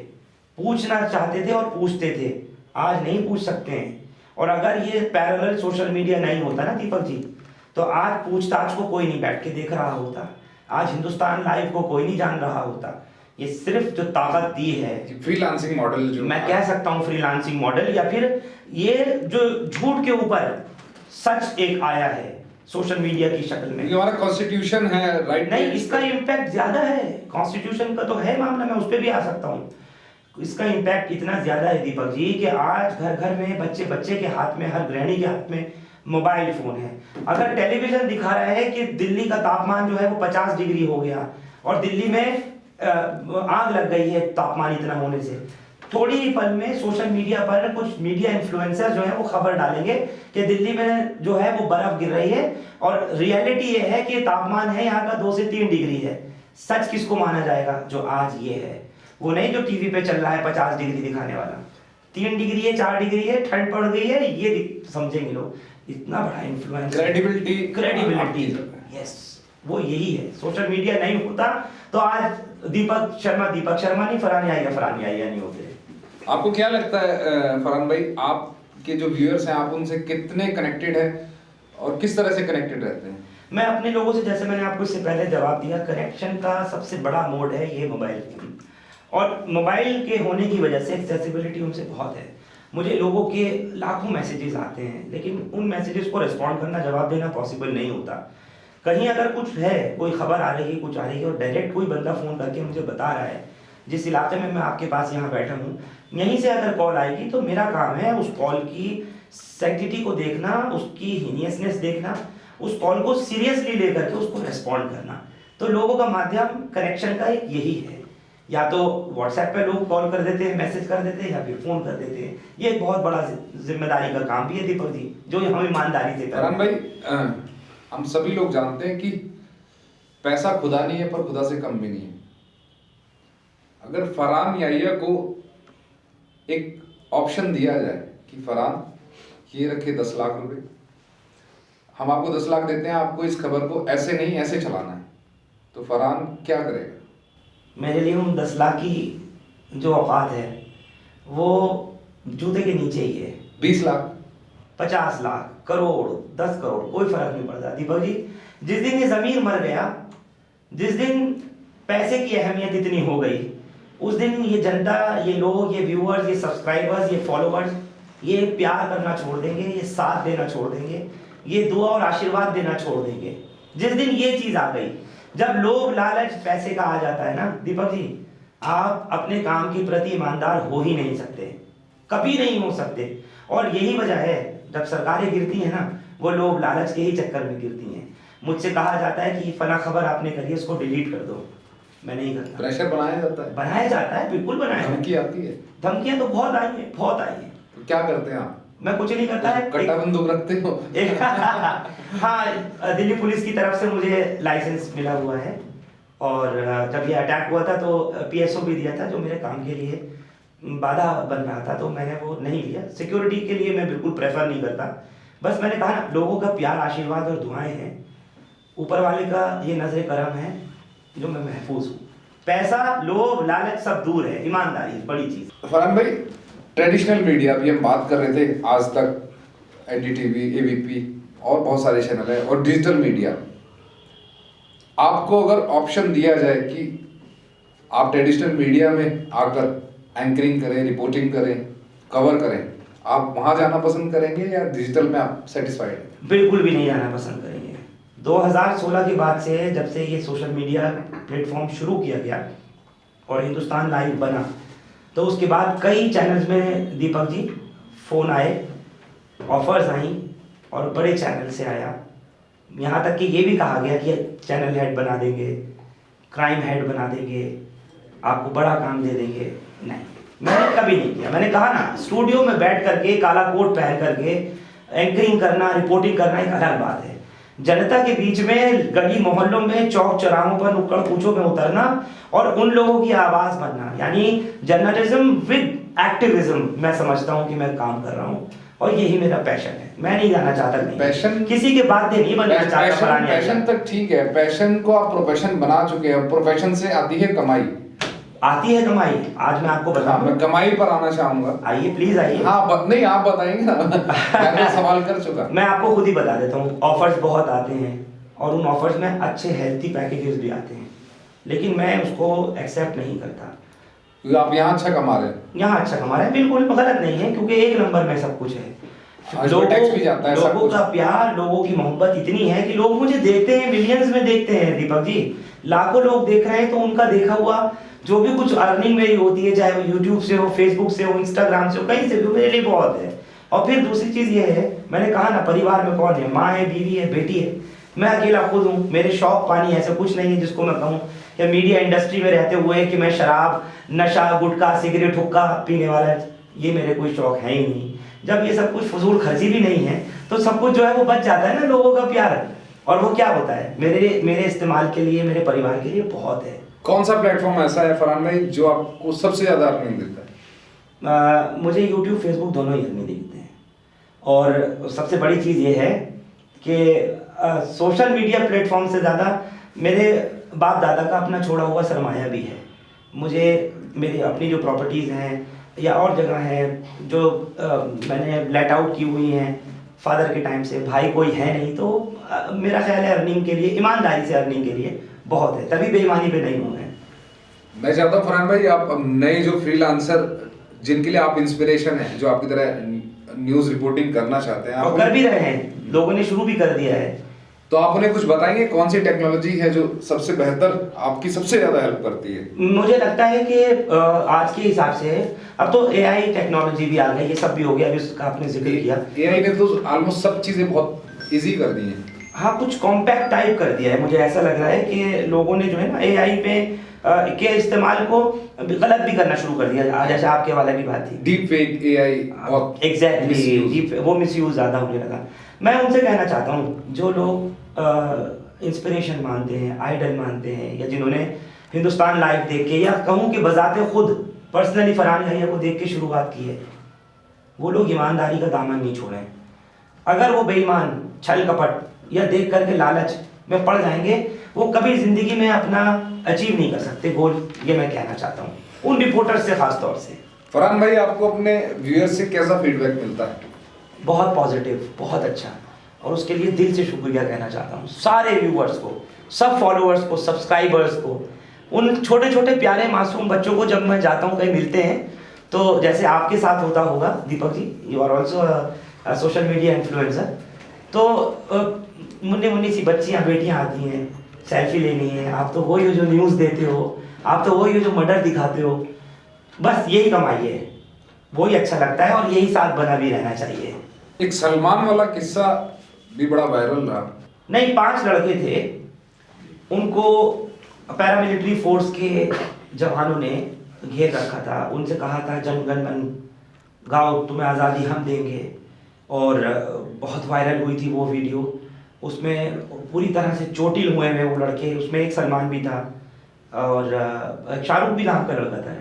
पूछना चाहते थे और पूछते थे। आज नहीं पूछ सकते हैं। और अगर ये पैरेलल सोशल मीडिया नहीं होता ना दीपक जी, तो आज पूछताछ को कोई नहीं बैठ के देख रहा होता, आज हिंदुस्तान लाइव को कोई नहीं जान रहा होता। ये सिर्फ जो ताकत दी है फ्रीलांसिंग मॉडल, जो मैं कह सकता हूँ फ्रीलांसिंग मॉडल, या फिर ये जो झूठ के ऊपर सच एक आया है सोशल मीडिया की शक्ल में। ये हमारा कॉन्स्टिट्यूशन है, राइट? नहीं, इसका इम्पैक्ट ज्यादा है। कॉन्स्टिट्यूशन का तो है मामला, मैं उस पर भी आ सकता हूँ। इसका इम्पैक्ट इतना ज्यादा है दीपक जी कि आज घर घर में बच्चे के हाथ में, हर गृहिणी के हाथ में मोबाइल फोन है। अगर टेलीविजन दिखा रहा है कि दिल्ली का तापमान जो है वो 50 डिग्री हो गया और दिल्ली में आग लग गई है तापमान इतना होने से, थोड़ी ही पल में सोशल मीडिया पर कुछ मीडिया इन्फ्लुएंसर जो है वो खबर डालेंगे कि दिल्ली में जो है वो बर्फ गिर रही है और रियलिटी ये है कि तापमान है यहाँ का 2 से 3 डिग्री है। सच किसको माना जाएगा? जो आज ये है, वो नहीं जो टीवी पे चल रहा है 50 डिग्री दिखाने वाला। 3 डिग्री है, 4 डिग्री है, ठंड पड़ गई है, ये समझेंगे लोग। इतना बड़ा इन्फ्लुएंस, क्रेडिबिलिटी, यस, वो यही है। सोशल मीडिया नहीं होता तो आज दीपक शर्मा नहीं, फरहान याहिया नहीं होते। आपको क्या लगता है फरहान भाई, आपके जो व्यूअर्स हैं, आप उनसे कितने कनेक्टेड हैं और किस तरह से कनेक्टेड रहते हैं? मैं अपने लोगों से, जैसे मैंने आपको इससे पहले जवाब दिया, कनेक्शन का सबसे बड़ा मोड है ये मोबाइल फोन। और मोबाइल के होने की वजह से एक्सेसिबिलिटी उनसे बहुत है। मुझे लोगों के लाखों मैसेजेस आते हैं, लेकिन उन मैसेजेस को रिस्पॉन्ड करना, जवाब देना पॉसिबल नहीं होता। कहीं अगर कुछ है, कोई खबर आ रही है, कुछ आ रही है और डायरेक्ट कोई बंदा फ़ोन करके मुझे बता रहा है, जिस इलाके में मैं आपके पास यहाँ बैठा हूँ, यहीं से अगर कॉल आएगी तो मेरा काम है उस कॉल की सैंक्टिटी को देखना, उसकी हीनियसनेस देखना, उस कॉल को सीरियसली लेकर के उसको रिस्पॉन्ड करना। तो लोगों का माध्यम कनेक्शन का एक यही है, या तो व्हाट्सएप पे लोग कॉल कर देते हैं, मैसेज कर देते हैं, या फिर फोन कर देते हैं। ये एक बहुत बड़ा जिम्मेदारी का काम भी है दीपक जी, जो हम ईमानदारी से फरहान भाई, हम सभी लोग जानते हैं कि पैसा खुदा नहीं है, पर खुदा से कम भी नहीं है। अगर फरहान याहिया को एक ऑप्शन दिया जाए कि फरहान ये रखे 10 लाख रुपए, हम आपको 10 लाख देते हैं, आपको इस खबर को ऐसे नहीं ऐसे चलाना है, तो फरहान क्या करेगा? मेरे लिए उन 10 लाख की जो औकात है वो जूते के नीचे ही है। 20 लाख, 50 लाख, करोड़, 10 करोड़, कोई फर्क नहीं पड़ता दीपक जी। जिस दिन ये जमीन मर गया, जिस दिन पैसे की अहमियत इतनी हो गई, उस दिन ये जनता, ये लोग, ये व्यूअर्स, ये सब्सक्राइबर्स, ये फॉलोअर्स, ये प्यार करना छोड़ देंगे, ये साथ देना छोड़ देंगे, ये दुआ और आशीर्वाद देना छोड़ देंगे। जिस दिन ये चीज आ गई, जब लोग लालच पैसे का आ जाता है ना दीपक जी, आप अपने काम के प्रति ईमानदार हो ही नहीं सकते। कभी नहीं हो सकते। और यही वजह है जब सरकारें गिरती हैं ना, वो लोग लालच के ही चक्कर में गिरती हैं। मुझसे कहा जाता है कि फला खबर आपने करी है, उसको डिलीट कर दो, मैं नहीं करता। प्रेशर बनाया जाता है, बनाया जाता है, बिल्कुल बनाया जाता है। धमकी आती है, धमकियां तो बहुत आई हैं, बहुत आई हैं। तो क्या करते हैं आप? मैं कुछ नहीं करता है। कट्टा बंदूक रखते हो? हाँ, दिल्ली पुलिस की तरफ से मुझे लाइसेंस मिला हुआ है, और जब ये अटैक हुआ था तो पीएसओ भी दिया था, जो मेरे काम के लिए बाधा बन रहा था, तो मैंने वो नहीं लिया। सिक्योरिटी के लिए मैं बिल्कुल प्रेफर नहीं करता। बस मैंने कहा ना, लोगों का प्यार, आशीर्वाद और दुआएं हैं, ऊपर वाले का ये नजर करम है जो मैं महफूज हूँ। पैसा, लोभ, लालच सब दूर है, ईमानदारी बड़ी चीज। फरहान भाई, ट्रेडिशनल मीडिया, अभी हम बात कर रहे थे, आज तक, एनडीटीवी, एबीपी और बहुत सारे चैनल है, और डिजिटल मीडिया, आपको अगर ऑप्शन दिया जाए कि आप ट्रेडिशनल मीडिया में आकर एंकरिंग करें, रिपोर्टिंग करें, कवर करें, आप वहां जाना पसंद करेंगे या डिजिटल में आप सेटिस्फाइड हैं? बिल्कुल भी नहीं जाना पसंद करेंगे। 2016 के बाद से, जब से ये सोशल मीडिया प्लेटफॉर्म शुरू किया गया और हिंदुस्तान लाइव बना, तो उसके बाद कई चैनल्स में दीपक जी फ़ोन आए, ऑफर्स आई, और बड़े चैनल से आया। यहाँ तक कि ये भी कहा गया कि चैनल हेड बना देंगे, क्राइम हेड बना देंगे, आपको बड़ा काम दे देंगे। नहीं, मैंने कभी नहीं किया। मैंने कहा ना, स्टूडियो में बैठ करके काला कोट पहन करके एंकरिंग करना, रिपोर्टिंग करना एक अलग बात है। जनता के बीच में, गली मोहल्लों में, चौक चौराहों पर, नुक्कड़ कूचों में उतरना और उन लोगों की आवाज बनना, यानी जर्नलिज्म विद एक्टिविज्म, मैं समझता हूँ कि मैं काम कर रहा हूँ, और यही मेरा पैशन है। मैं नहीं जाना चाहता नहीं, पैशन किसी के बात नहीं बनना चाहता। पैशन तक ठीक है, पैशन को आप प्रोफेशन बना चुके हैं, प्रोफेशन से आती है कमाई। आती है कमाई, आज मैं आपको बताऊं। मैं कमाई पर आना चाहूंगा। आइए प्लीज आइए। हाँ, नहीं आप बताएंगे ना। मैंने सवाल कर चुका। मैं आपको खुद ही बता देता हूँ, ऑफर्स बहुत आते हैं, और उन ऑफर्स में अच्छे हेल्थी पैकेजेस भी आते हैं, लेकिन मैं उसको एक्सेप्ट नहीं करता। क्योंकि आप यहाँ अच्छा कमा रहे हैं। यहाँ अच्छा कमा रहे हैं, बिल्कुल गलत नहीं है, क्योंकि एक नंबर में सब कुछ है। टैक्स भी जाता है, लोगों का प्यार, लोगों की मोहब्बत इतनी है कि लोग मुझे देखते हैं, मिलियंस में देखते हैं दीपक जी, लाखों लोग देख रहे हैं, तो उनका देखा हुआ जो भी कुछ अर्निंग मेरी होती है, चाहे वो यूट्यूब से हो, फेसबुक से हो, इंस्टाग्राम से हो, कहीं से भी हो, मेरे लिए बहुत है। और फिर दूसरी चीज ये है, मैंने कहा ना, परिवार में कौन है, माँ है, बीवी है, बेटी है, मैं अकेला खुद हूँ। मेरे शौक पानी ऐसा कुछ नहीं है जिसको मैं कहूँ या मीडिया इंडस्ट्री में रहते हुए कि मैं शराब, नशा, गुटखा, सिगरेट, हुक्का पीने वाला, ये मेरे कोई शौक है ही नहीं। जब ये सब कुछ फजूल खर्ची भी नहीं है, तो सब कुछ जो है वो बच जाता है ना, लोगों का प्यार, और वो क्या होता है मेरे इस्तेमाल के लिए, मेरे परिवार के लिए बहुत है। कौन सा प्लेटफॉर्म ऐसा है फरहान भाई जो आपको सबसे ज्यादा अर्निंग देता है? मुझे यूट्यूब, फेसबुक दोनों ही अर्निंग देते हैं, और सबसे बड़ी चीज़ ये है कि सोशल मीडिया प्लेटफॉर्म से ज़्यादा मेरे बाप दादा का अपना छोड़ा हुआ सरमाया भी है। मुझे मेरी अपनी जो प्रॉपर्टीज़ हैं या और जगह हैं जो मैंने लेट आउट की हुई हैं फादर के टाइम से, भाई कोई है नहीं, तो मेरा ख्याल है अर्निंग के लिए, ईमानदारी से अर्निंग के लिए बहुत है, तभी बेईमानी पे नहीं हूँ मैं चाहता हूँ फरहान भाई, आप नए जो फ्रीलांसर जिनके लिए आप इंस्पिरेशन हैं, जो आपकी तरह न्यूज़ रिपोर्टिंग करना चाहते हैं, और कर भी रहे हैं, लोगों ने शुरू भी कर दिया है, तो आप उन्हें कुछ बताएंगे कौन सी टेक्नोलॉजी है जो सबसे बेहतर आपकी सबसे ज़्यादा हेल्प करती है? मुझे लगता है कि आज के हिसाब से अब तो एआई टेक्नोलॉजी भी आ गई, ये सब भी हो गया, अभी उसका आपने जिक्र किया। एआई ने तो ऑलमोस्ट सब चीज़ें बहुत इजी कर दी हैं। हाँ, कुछ कॉम्पैक्ट टाइप कर दिया है। मुझे ऐसा लग रहा है कि लोगों ने जो है ना एआई पे के इस्तेमाल को गलत भी करना शुरू कर दिया, जैसे आपके वाला भी बात थी, डीप फेक एआई, एग्जैक्टली, वो मिसयूज ज़्यादा होने लगा। मैं उनसे कहना चाहता हूँ जो लोग इंस्पिरेशन मानते हैं, आइडल मानते हैं, या जिन्होंने हिंदुस्तान लाइव देख के, या कहूँ कि बजाते खुद पर्सनली फरहान यहिया को देख के शुरुआत की है, वो लोग ईमानदारी का दामन नहीं छोड़ें। अगर वो बेईमान, छल कपट या देख करके लालच में पड़ जाएंगे, वो कभी जिंदगी में अपना अचीव नहीं कर सकते गोल, ये मैं कहना चाहता हूँ उन रिपोर्टर्स से खास तौर से। फरहान भाई, आपको अपने व्यूअर्स से कैसा फीडबैक मिलता है? बहुत पॉजिटिव, बहुत अच्छा, और उसके लिए दिल से शुक्रिया कहना चाहता हूँ सारे व्यूअर्स को, सब फॉलोअर्स को, सब्सक्राइबर्स को, उन छोटे छोटे प्यारे मासूम बच्चों को। जब मैं जाता हूँ कहीं मिलते हैं, तो जैसे आपके साथ होता होगा Deepak ji, you are also social media influencer, तो मुन्नी मुन्नी सी बच्चियाँ, बेटियाँ आती हैं, सेल्फी लेनी है, आप तो वही हो जो न्यूज़ देते हो, आप तो वही हो जो मर्डर दिखाते हो, बस यही कमाई है। वही अच्छा लगता है और यही साथ बना भी रहना चाहिए। एक सलमान वाला किस्सा भी बड़ा वायरल रहा। नहीं, 5 लड़के थे, उनको पैरामिलिट्री फोर्स के जवानों ने घेर रखा था। उनसे कहा था जन गण मन गाओ, तुम्हें आज़ादी हम देंगे। और बहुत वायरल हुई थी वो वीडियो। उसमें पूरी तरह से चोटिल हुए हैं वो लड़के। उसमें एक सलमान भी था और शाहरुख भी नाम का लड़का था।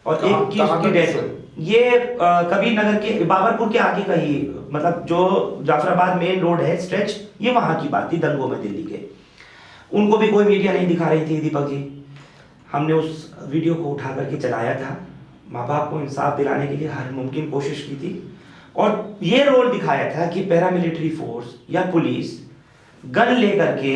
और एक की उसकी डेथ। ये कबीर नगर के बाबरपुर के आगे का ही, मतलब जो जाफराबाद मेन रोड है स्ट्रेच, ये वहाँ की बात थी, दंगों में दिल्ली के। उनको भी कोई मीडिया नहीं दिखा रही थी दीपक जी। हमने उस वीडियो को उठा करके चलाया था, माँ बाप को इंसाफ दिलाने के लिए हर मुमकिन कोशिश की थी और ये रोल दिखाया था कि पैरामिलिट्री फोर्स या पुलिस गन लेकर के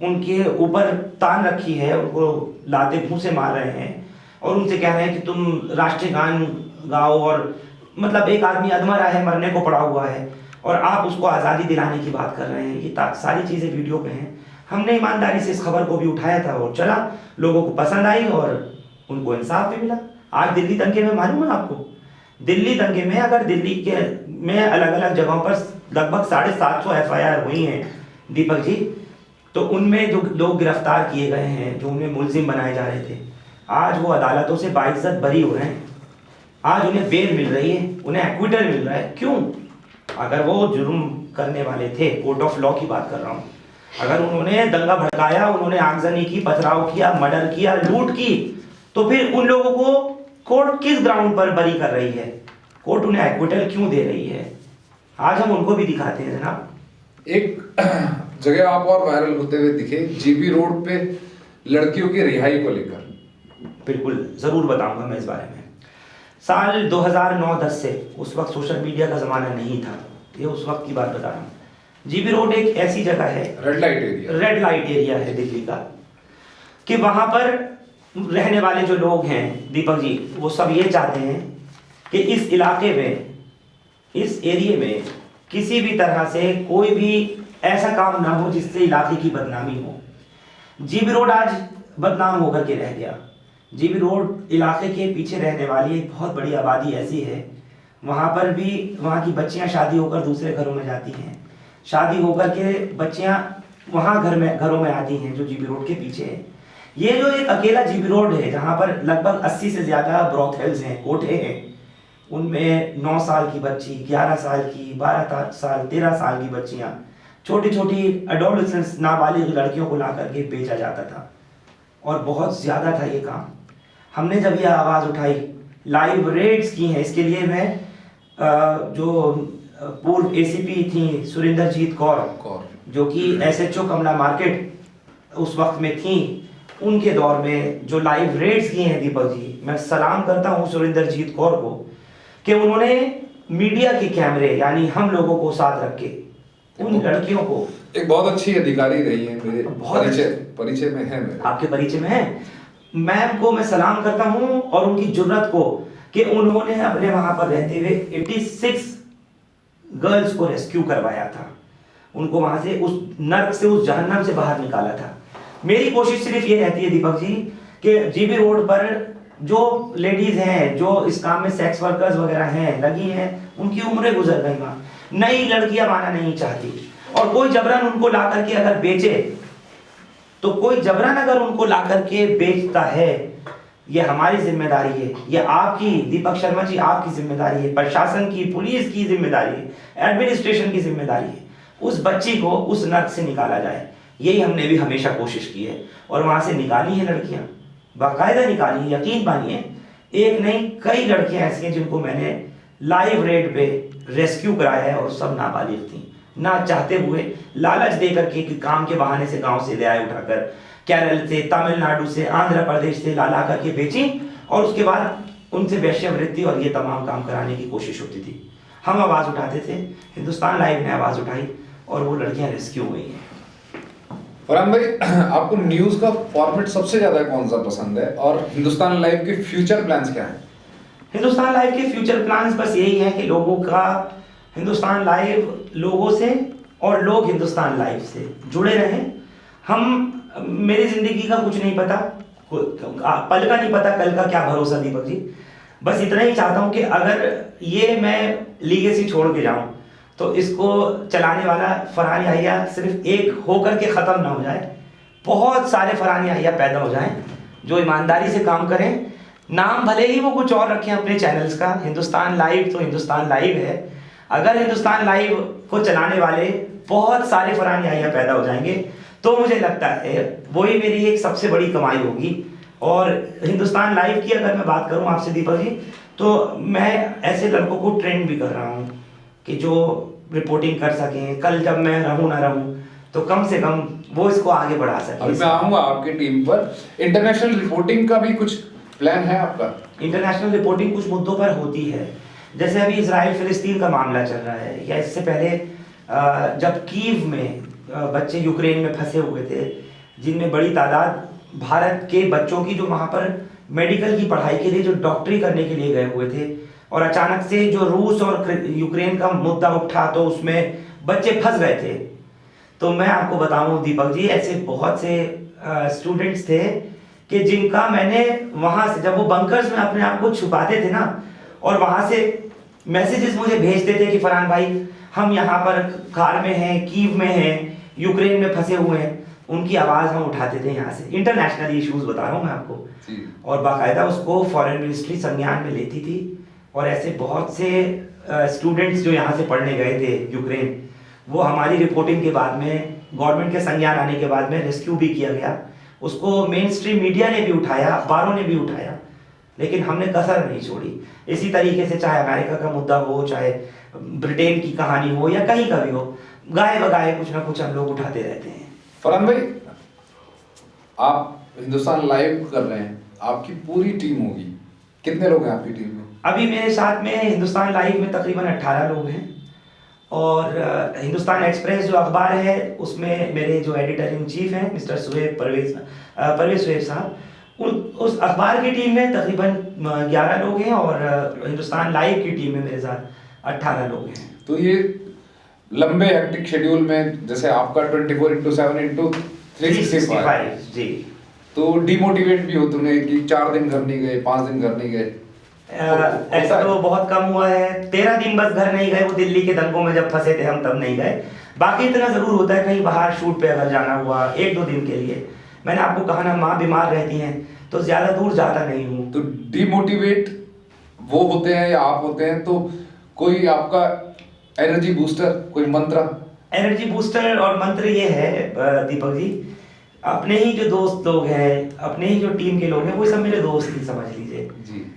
उनके ऊपर तान रखी है, उनको लाते मुंह से मार रहे हैं और उनसे कह रहे हैं कि तुम राष्ट्रीय गान गाओ। और मतलब एक आदमी अधमरा है, मरने को पड़ा हुआ है और आप उसको आज़ादी दिलाने की बात कर रहे हैं। ये सारी चीज़ें वीडियो पे हैं। हमने ईमानदारी से इस खबर को भी उठाया था और चला, लोगों को पसंद आई और उनको इंसाफ भी मिला। आज दिल्ली दंगे में मालूम है आपको, दिल्ली दंगे में अगर दिल्ली के में अलग अलग जगहों पर लगभग 750 FIR हुई हैं दीपक जी, तो उनमें जो लोग गिरफ्तार किए गए हैं, जो उनमें मुलजिम बनाए जा रहे थे, आज वो अदालतों से बाइज्जत बरी हो रहे हैं। आज उन्हें बेल मिल रही है, उन्हें एक्विटल मिल रहा है। क्यों? अगर वो जुर्म करने वाले थे, कोर्ट ऑफ लॉ की बात कर रहा हूँ, अगर उन्होंने दंगा भड़काया, उन्होंने आगजनी की, पथराव किया, मर्डर किया, लूट की, तो फिर उन लोगों को कोर्ट किस ग्राउंड पर बरी कर रही है? कोर्ट उन्हें एक्विटल क्यों दे रही है? आज हम उनको भी दिखाते हैं जनाब। एक जगह आप और वायरल होते हुए दिखे, जीबी रोड पे लड़कियों की रिहाई को लेकर। बिल्कुल, ज़रूर बताऊंगा मैं इस बारे में। साल 2009-10 से, उस वक्त सोशल मीडिया का ज़माना नहीं था, ये उस वक्त की बात बता रहा हूँ। जीबी रोड एक ऐसी जगह है, रेड लाइट एरिया है दिल्ली का, कि वहाँ पर रहने वाले जो लोग हैं दीपक जी, वो सब ये चाहते हैं कि इस इलाके में, इस एरिया में किसी भी तरह से कोई भी ऐसा काम ना हो जिससे इलाके की बदनामी हो। जीबी रोड आज बदनाम होकर के रह गया। जीबी रोड इलाके के पीछे रहने वाली एक बहुत बड़ी आबादी ऐसी है, वहाँ पर भी वहाँ की बच्चियाँ शादी होकर दूसरे घरों में जाती हैं, शादी होकर के बच्चियाँ वहाँ घरों में आती हैं जो जीबी रोड के पीछे है। ये जो एक अकेला जीबी रोड है जहाँ पर लगभग 80 से ज़्यादा ब्रॉथेल्स हैं, कोठे हैं, उनमें 9 साल की बच्ची, 11 साल की, 12 साल, 13 साल की बच्चियाँ, छोटी छोटी एडोलेसेंट्स, नाबालिग लड़कियों को ला करके बेचा जाता था और बहुत ज़्यादा था ये काम। हमने जब ये आवाज़ उठाई, लाइव रेड्स की हैं, इसके लिए मैं जो पूर्व ACP थी सुरिंदरजीत कौर, जो कि SHO कमला मार्केट उस वक्त में थी, उनके दौर में जो लाइव रेड्स किए हैं दीपक जी, मैं सलाम करता हूँ सुरिंदरजीत कौर को कि उन्होंने मीडिया के कैमरे यानी हम लोगों को साथ रख के उन लड़कियों को, एक बहुत अच्छी अधिकारी रही है, मेरे परिचय में है, मेरे आपके परिचय में है, मैम को मैं सलाम करता हूँ और उनकी जुर्रत को कि उन्होंने अपने वहां पर रहते हुए 86 गर्ल्स को रेस्क्यू करवाया था, उनको वहां से, उस नर्क से, उस जहन्नम से बाहर निकाला था। मेरी कोशिश सिर्फ ये रहती है दीपक जी कि जीबी रोड पर जो लेडीज हैं, जो इस काम में सेक्स वर्कर्स वगैरह हैं, लगी हैं, उनकी उम्रें गुजर गई, वहाँ नई लड़कियां आना नहीं चाहती और कोई जबरन उनको ला करके अगर बेचे, तो कोई जबरन अगर उनको ला करके बेचता है, ये हमारी जिम्मेदारी है, ये आपकी, दीपक शर्मा जी, आपकी जिम्मेदारी है, प्रशासन की, पुलिस की जिम्मेदारी है, एडमिनिस्ट्रेशन की जिम्मेदारी है, उस बच्ची को उस नर्क से निकाला जाए। यही हमने भी हमेशा कोशिश की है और वहां से निकाली है लड़कियां, बाकायदा निकाली, यकीन मानिए, एक नहीं कई लड़कियां ऐसी हैं जिनको मैंने लाइव रेड पे रेस्क्यू कराया है और सब नाबालिग थी, ना चाहते हुए लालच दे करके कि काम के बहाने से गांव से ले आए उठाकर, केरल से, तमिलनाडु से, आंध्र प्रदेश से ला करके बेची और उसके बाद उनसे वेश्यावृत्ति और ये तमाम काम कराने की कोशिश होती थी। हम आवाज़ उठाते थे, हिंदुस्तान लाइव ने आवाज़ उठाई और वो लड़कियां रेस्क्यू हुई हैं। फरहान भाई, आपको न्यूज़ का फॉर्मेट सबसे ज़्यादा कौन सा पसंद है और हिंदुस्तान लाइव के फ्यूचर प्लान्स क्या हैं? हिंदुस्तान लाइव के फ्यूचर प्लान्स बस यही है कि लोगों का, हिंदुस्तान लाइव लोगों से और लोग हिंदुस्तान लाइव से जुड़े रहें। मेरी ज़िंदगी का कुछ नहीं पता, पल का नहीं पता कल का क्या भरोसा दीपक जी, बस इतना ही चाहता हूँ कि अगर ये मैं लीगेसी छोड़ के जाऊँ तो इसको चलाने वाला फरहान याहिया सिर्फ एक होकर के ख़त्म ना हो जाए, बहुत सारे फरहान याहिया पैदा हो जाएं जो ईमानदारी से काम करें। नाम भले ही वो कुछ और रखें अपने चैनल्स का, हिंदुस्तान लाइव तो हिंदुस्तान लाइव है, अगर हिंदुस्तान लाइव को चलाने वाले बहुत सारे फरहान याहिया पैदा हो जाएंगे तो मुझे लगता है वही मेरी एक सबसे बड़ी कमाई होगी। और हिंदुस्तान लाइव की अगर मैं बात करूं आपसे दीपक जी, तो मैं ऐसे लड़कों को ट्रेंड भी कर रहा हूं कि जो रिपोर्टिंग कर सकें, कल जब मैं रहूं ना रहूं तो कम से कम वो इसको आगे बढ़ा सकें। अभी मैं आऊंगा आपकी टीम पर। इंटरनेशनल रिपोर्टिंग का भी कुछ प्लान है आपका? इंटरनेशनल रिपोर्टिंग कुछ मुद्दों पर होती है, जैसे अभी इजराइल फिलिस्तीन का मामला चल रहा है, या इससे पहले जब कीव में बच्चे यूक्रेन में फंसे हुए थे, जिनमें बड़ी तादाद भारत के बच्चों की जो वहाँ पर मेडिकल की पढ़ाई के लिए जो डॉक्टरी करने के लिए गए हुए थे, और अचानक से जो रूस और यूक्रेन का मुद्दा उठा तो उसमें बच्चे फंस गए थे। तो मैं आपको बताऊं दीपक जी, ऐसे बहुत से स्टूडेंट्स थे कि जिनका मैंने वहाँ से, जब वो बंकर्स में अपने आप को छुपाते थे ना, और वहाँ से मैसेजेस मुझे भेजते थे कि फरहान भाई हम यहाँ पर कार में हैं, कीव में हैं, यूक्रेन में फंसे हुए हैं, उनकी आवाज़ हम उठाते थे यहाँ से। इंटरनेशनल इश्यूज बता रहा हूँ मैं आपको, और बाकायदा उसको फॉरेन मिनिस्ट्री संज्ञान में लेती थी। और ऐसे बहुत से स्टूडेंट्स जो यहाँ से पढ़ने गए थे यूक्रेन, वो हमारी रिपोर्टिंग के बाद में, गवर्नमेंट के संज्ञान आने के बाद में रेस्क्यू भी किया गया। उसको मेन स्ट्रीम मीडिया ने भी उठाया, अखबारों ने भी उठाया, लेकिन हमने कसर नहीं छोड़ी। इसी तरीके से चाहे अमेरिका का मुद्दा हो, चाहे ब्रिटेन की कहानी हो, या कहीं का भी हो, गाए बगाए कुछ ना कुछ हम लोग उठाते रहते हैं। फरहान भाई, आप हिंदुस्तान लाइव कर रहे हैं, आपकी पूरी टीम होगी, कितने लोग हैं आपकी टीम में? अभी मेरे साथ में हिंदुस्तान लाइव में तकरीबन 18 लोग हैं, और हिंदुस्तान एक्सप्रेस जो अखबार है उसमें मेरे जो एडिटर इन चीफ हैं मिस्टर परवेज सुहेब साहब, उस अखबार की टीम में तकरीबन 11 लोग हैं, और हिंदुस्तान लाइव की टीम में मेरे साथ 18 लोग हैं। तो ये लंबे हेक्टिक शेड्यूल में, जैसे आपका 24x7x365 जी, तो डिमोटिवेट भी हो तुमने कि 4 दिन घर नहीं गए, 5 दिन घर नहीं गए? ऐसा तो बहुत कम हुआ है। 13 दिन बस घर नहीं गए, वो दिल्ली के दंगों में जब फंसे थे हम तब नहीं गए। बाकी इतना जरूर होता है कहीं बाहर शूट पे अगर जाना हुआ 1-2 दिन के लिए। मैंने आपको कहा ना, माँ बीमार रहती हैं तो ज्यादा दूर जाता नहीं हूँ। तो डिमोटिवेट वो होते हैं या आप होते हैं? तो कोई आपका एनर्जी बूस्टर, कोई मंत्र? एनर्जी बूस्टर और मंत्र ये है दीपक जी, अपने ही जो दोस्त लोग हैं, अपने ही जो टीम के लोग हैं, वो सब मेरे दोस्त ही समझ लीजिए जी,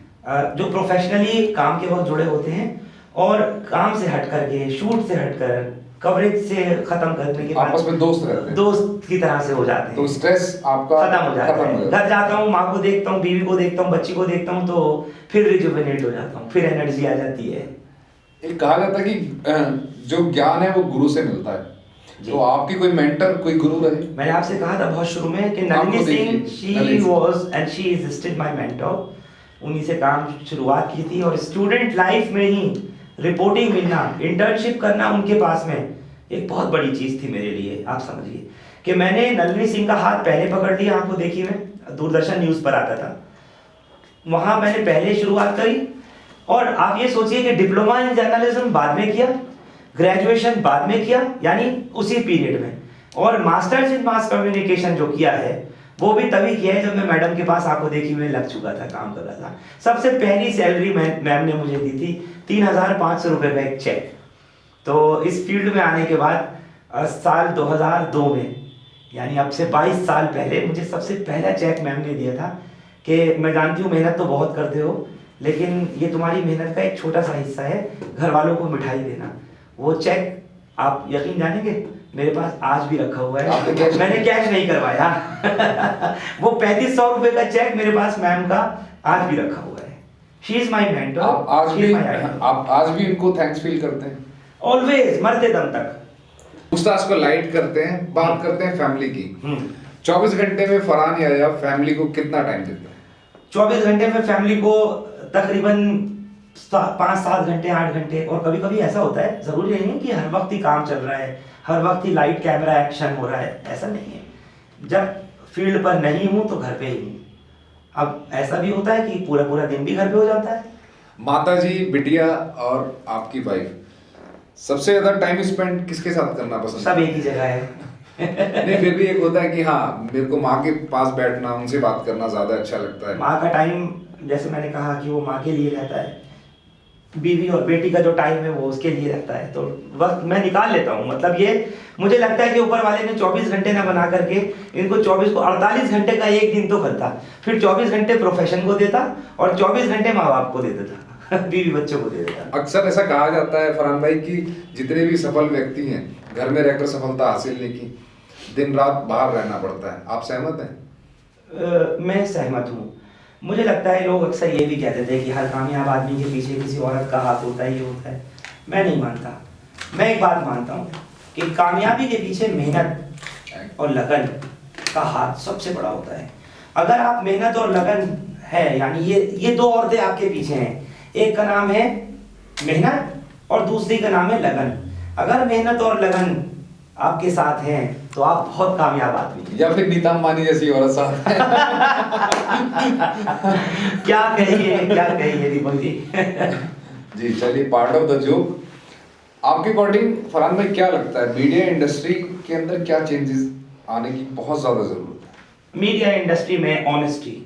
जो प्रोफेशनली काम के वक्त जुड़े होते हैं, और काम से हट करके, शूट से हटकर, कवरेज से खत्म करने के बाद आपस में दोस्त रहते हैं, दोस्त की तरह से हो जाते हैं। तो स्ट्रेस आपका खत्म हो जाता है। घर जाता हूँ, माँ को देखता हूँ, बीवी को देखता हूँ, बच्ची को देखता हूँ, तो फिर रिजुवेनेट हो जाता हूँ, फिर एनर्जी आ जाती है। एक कहा जाता है कि जो ज्ञान है वो गुरु से मिलता है, तो आपकी कोई मेंटर, कोई गुरु रहे? मैंने आपसे कहा था बहुत शुरू में कि Nalini Singh, she was and she is still my mentor. उन्हीं से काम शुरुआत की थी, और स्टूडेंट लाइफ में ही रिपोर्टिंग मिलना, इंटर्नशिप करना उनके पास में एक बहुत बड़ी चीज़ थी मेरे लिए। आप समझिए कि मैंने नलिनी सिंह का हाथ पहले पकड़ लिया, आपको देखी मैं दूरदर्शन न्यूज़ पर आता था, वहाँ मैंने पहले शुरुआत करी। और आप ये सोचिए कि डिप्लोमा इन जर्नलिज्म बाद में किया, ग्रेजुएशन बाद में किया, यानी उसी पीरियड में, और मास्टर्स इन मास कम्युनिकेशन जो किया है वो भी तभी किया है जब मैं मैडम के पास आपको देखी हुए लग चुका था, काम कर रहा था। सबसे पहली सैलरी मैम ने मुझे दी थी 3,500 रुपये का एक चेक। तो इस फील्ड में आने के बाद साल 2002 में, यानी अब से 22 साल पहले, मुझे सबसे पहला चेक मैम ने दिया था कि मैं जानती हूँ मेहनत तो बहुत करते हो, लेकिन ये तुम्हारी मेहनत का एक छोटा सा हिस्सा है, घर वालों को मिठाई देना। वो चेक आप यकीन जानेंगे मेरे पास आज भी रखा हुआ है, मैंने कैश नहीं करवाया। वो 3500 रुपये का चेक मेरे पास मैम का आज भी रखा हुआ है। She is my mentor. आप आज भी इनको थैंक्स फील करते हैं? ऑलवेज, मरते दम तक। पूछताछ को लाइट करते हैं, बात करते हैं फैमिली की। 24 घंटे में फरहान याहिया फैमिली को कितना टाइम देता है? 24 घंटे में फैमिली को तकरीबन 5-7 घंटे, 8 घंटे, और कभी कभी ऐसा होता है, जरूरी नहीं कि हर वक्त ही काम चल रहा है, हर वक्त ही लाइट कैमरा एक्शन हो रहा है, ऐसा नहीं है। जब फील्ड पर नहीं हूँ तो घर पे ही हूँ। अब ऐसा भी होता है कि पूरा पूरा दिन भी घर पे हो जाता है, माताजी, बिटिया और आपकी वाइफ, सबसे ज्यादा टाइम स्पेंड किसके साथ करना पसंद सब एक ही जगह है। नहीं, फिर भी एक होता है कि हाँ मेरे को माँ के पास बैठना, उनसे बात करना ज्यादा अच्छा लगता है। माँ का टाइम, जैसे मैंने कहा कि वो माँ के लिए रहता है, बीवी और बेटी का जो टाइम है वो उसके लिए रहता है, तो वक्त मैं निकाल लेता हूँ। मतलब ये मुझे लगता है कि ऊपर वाले ने 24 घंटे ना बना करके इनको 24 को 48 घंटे का एक दिन तो करता, फिर 24 घंटे प्रोफेशन को देता और 24 घंटे माँ बाप को दे देता, बीवी बच्चों को दे देता। अक्सर ऐसा कहा जाता है फरहान भाई कि जितने भी सफल व्यक्ति हैं घर में रहकर सफलता हासिल नहीं की, दिन रात बाहर रहना पड़ता है। आप सहमत हैं? मैं सहमत हूँ। मुझे लगता है लोग अक्सर ये भी कहते थे कि हर कामयाब आदमी के पीछे किसी औरत का हाथ होता ही होता है। मैं नहीं मानता। मैं एक बात मानता हूँ कि कामयाबी के पीछे मेहनत और लगन का हाथ सबसे बड़ा होता है। अगर आप मेहनत और लगन है, यानी ये दो औरतें आपके पीछे हैं, एक का नाम है मेहनत और दूसरी का नाम है लगन। अगर मेहनत और लगन आपके साथ हैं तो आप बहुत कामयाब आदमी हैं। या फिर नीता अंबानी जैसी औरत साथ है। क्या कहिए दीपक जी। जी चलिए, पार्ट ऑफ द जोक। आपके अकॉर्डिंग फरहान भाई क्या लगता है मीडिया इंडस्ट्री के अंदर क्या चेंजेस आने की बहुत ज्यादा जरूरत है? मीडिया इंडस्ट्री में ऑनेस्टी,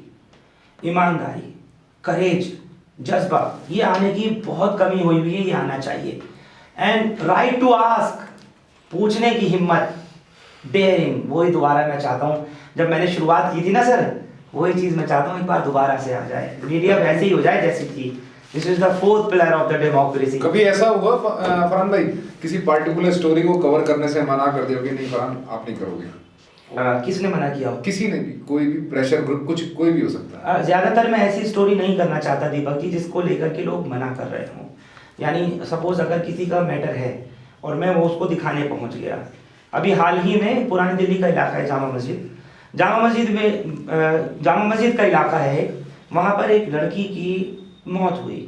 ईमानदारी, करेज, जज्बा, ये आने की बहुत कमी हुई हुई है, ये आना चाहिए। एंड राइट टू आस्क, पूछने की हिम्मत, डेयरिंग, वही दोबारा मैं चाहता हूँ। जब मैंने शुरुआत की थी ना सर, वही चीज़ मैं चाहता हूँ एक बार दोबारा से आ जाए, मीडिया वैसे ही हो जाए जैसी थी। This is the fourth pillar of the democracy. कभी ऐसा हुआ फरहान भाई किसी पर्टिकुलर स्टोरी को कवर करने से मना कर दिया कि नहीं फरहान आप नहीं करोगे? किसने मना किया हो? किसी ने भी, कोई भी प्रेशर ग्रुप, कुछ कोई भी हो सकता है। ज़्यादातर मैं ऐसी स्टोरी नहीं करना चाहता दीपक जी जिसको लेकर के लोग मना कर रहे हों। यानी सपोज अगर किसी का मैटर है और मैं वो उसको दिखाने पहुंच गया। अभी हाल ही में पुरानी दिल्ली का इलाका है जामा मस्जिद जामा मस्जिद का इलाका है, वहाँ पर एक लड़की की मौत हुई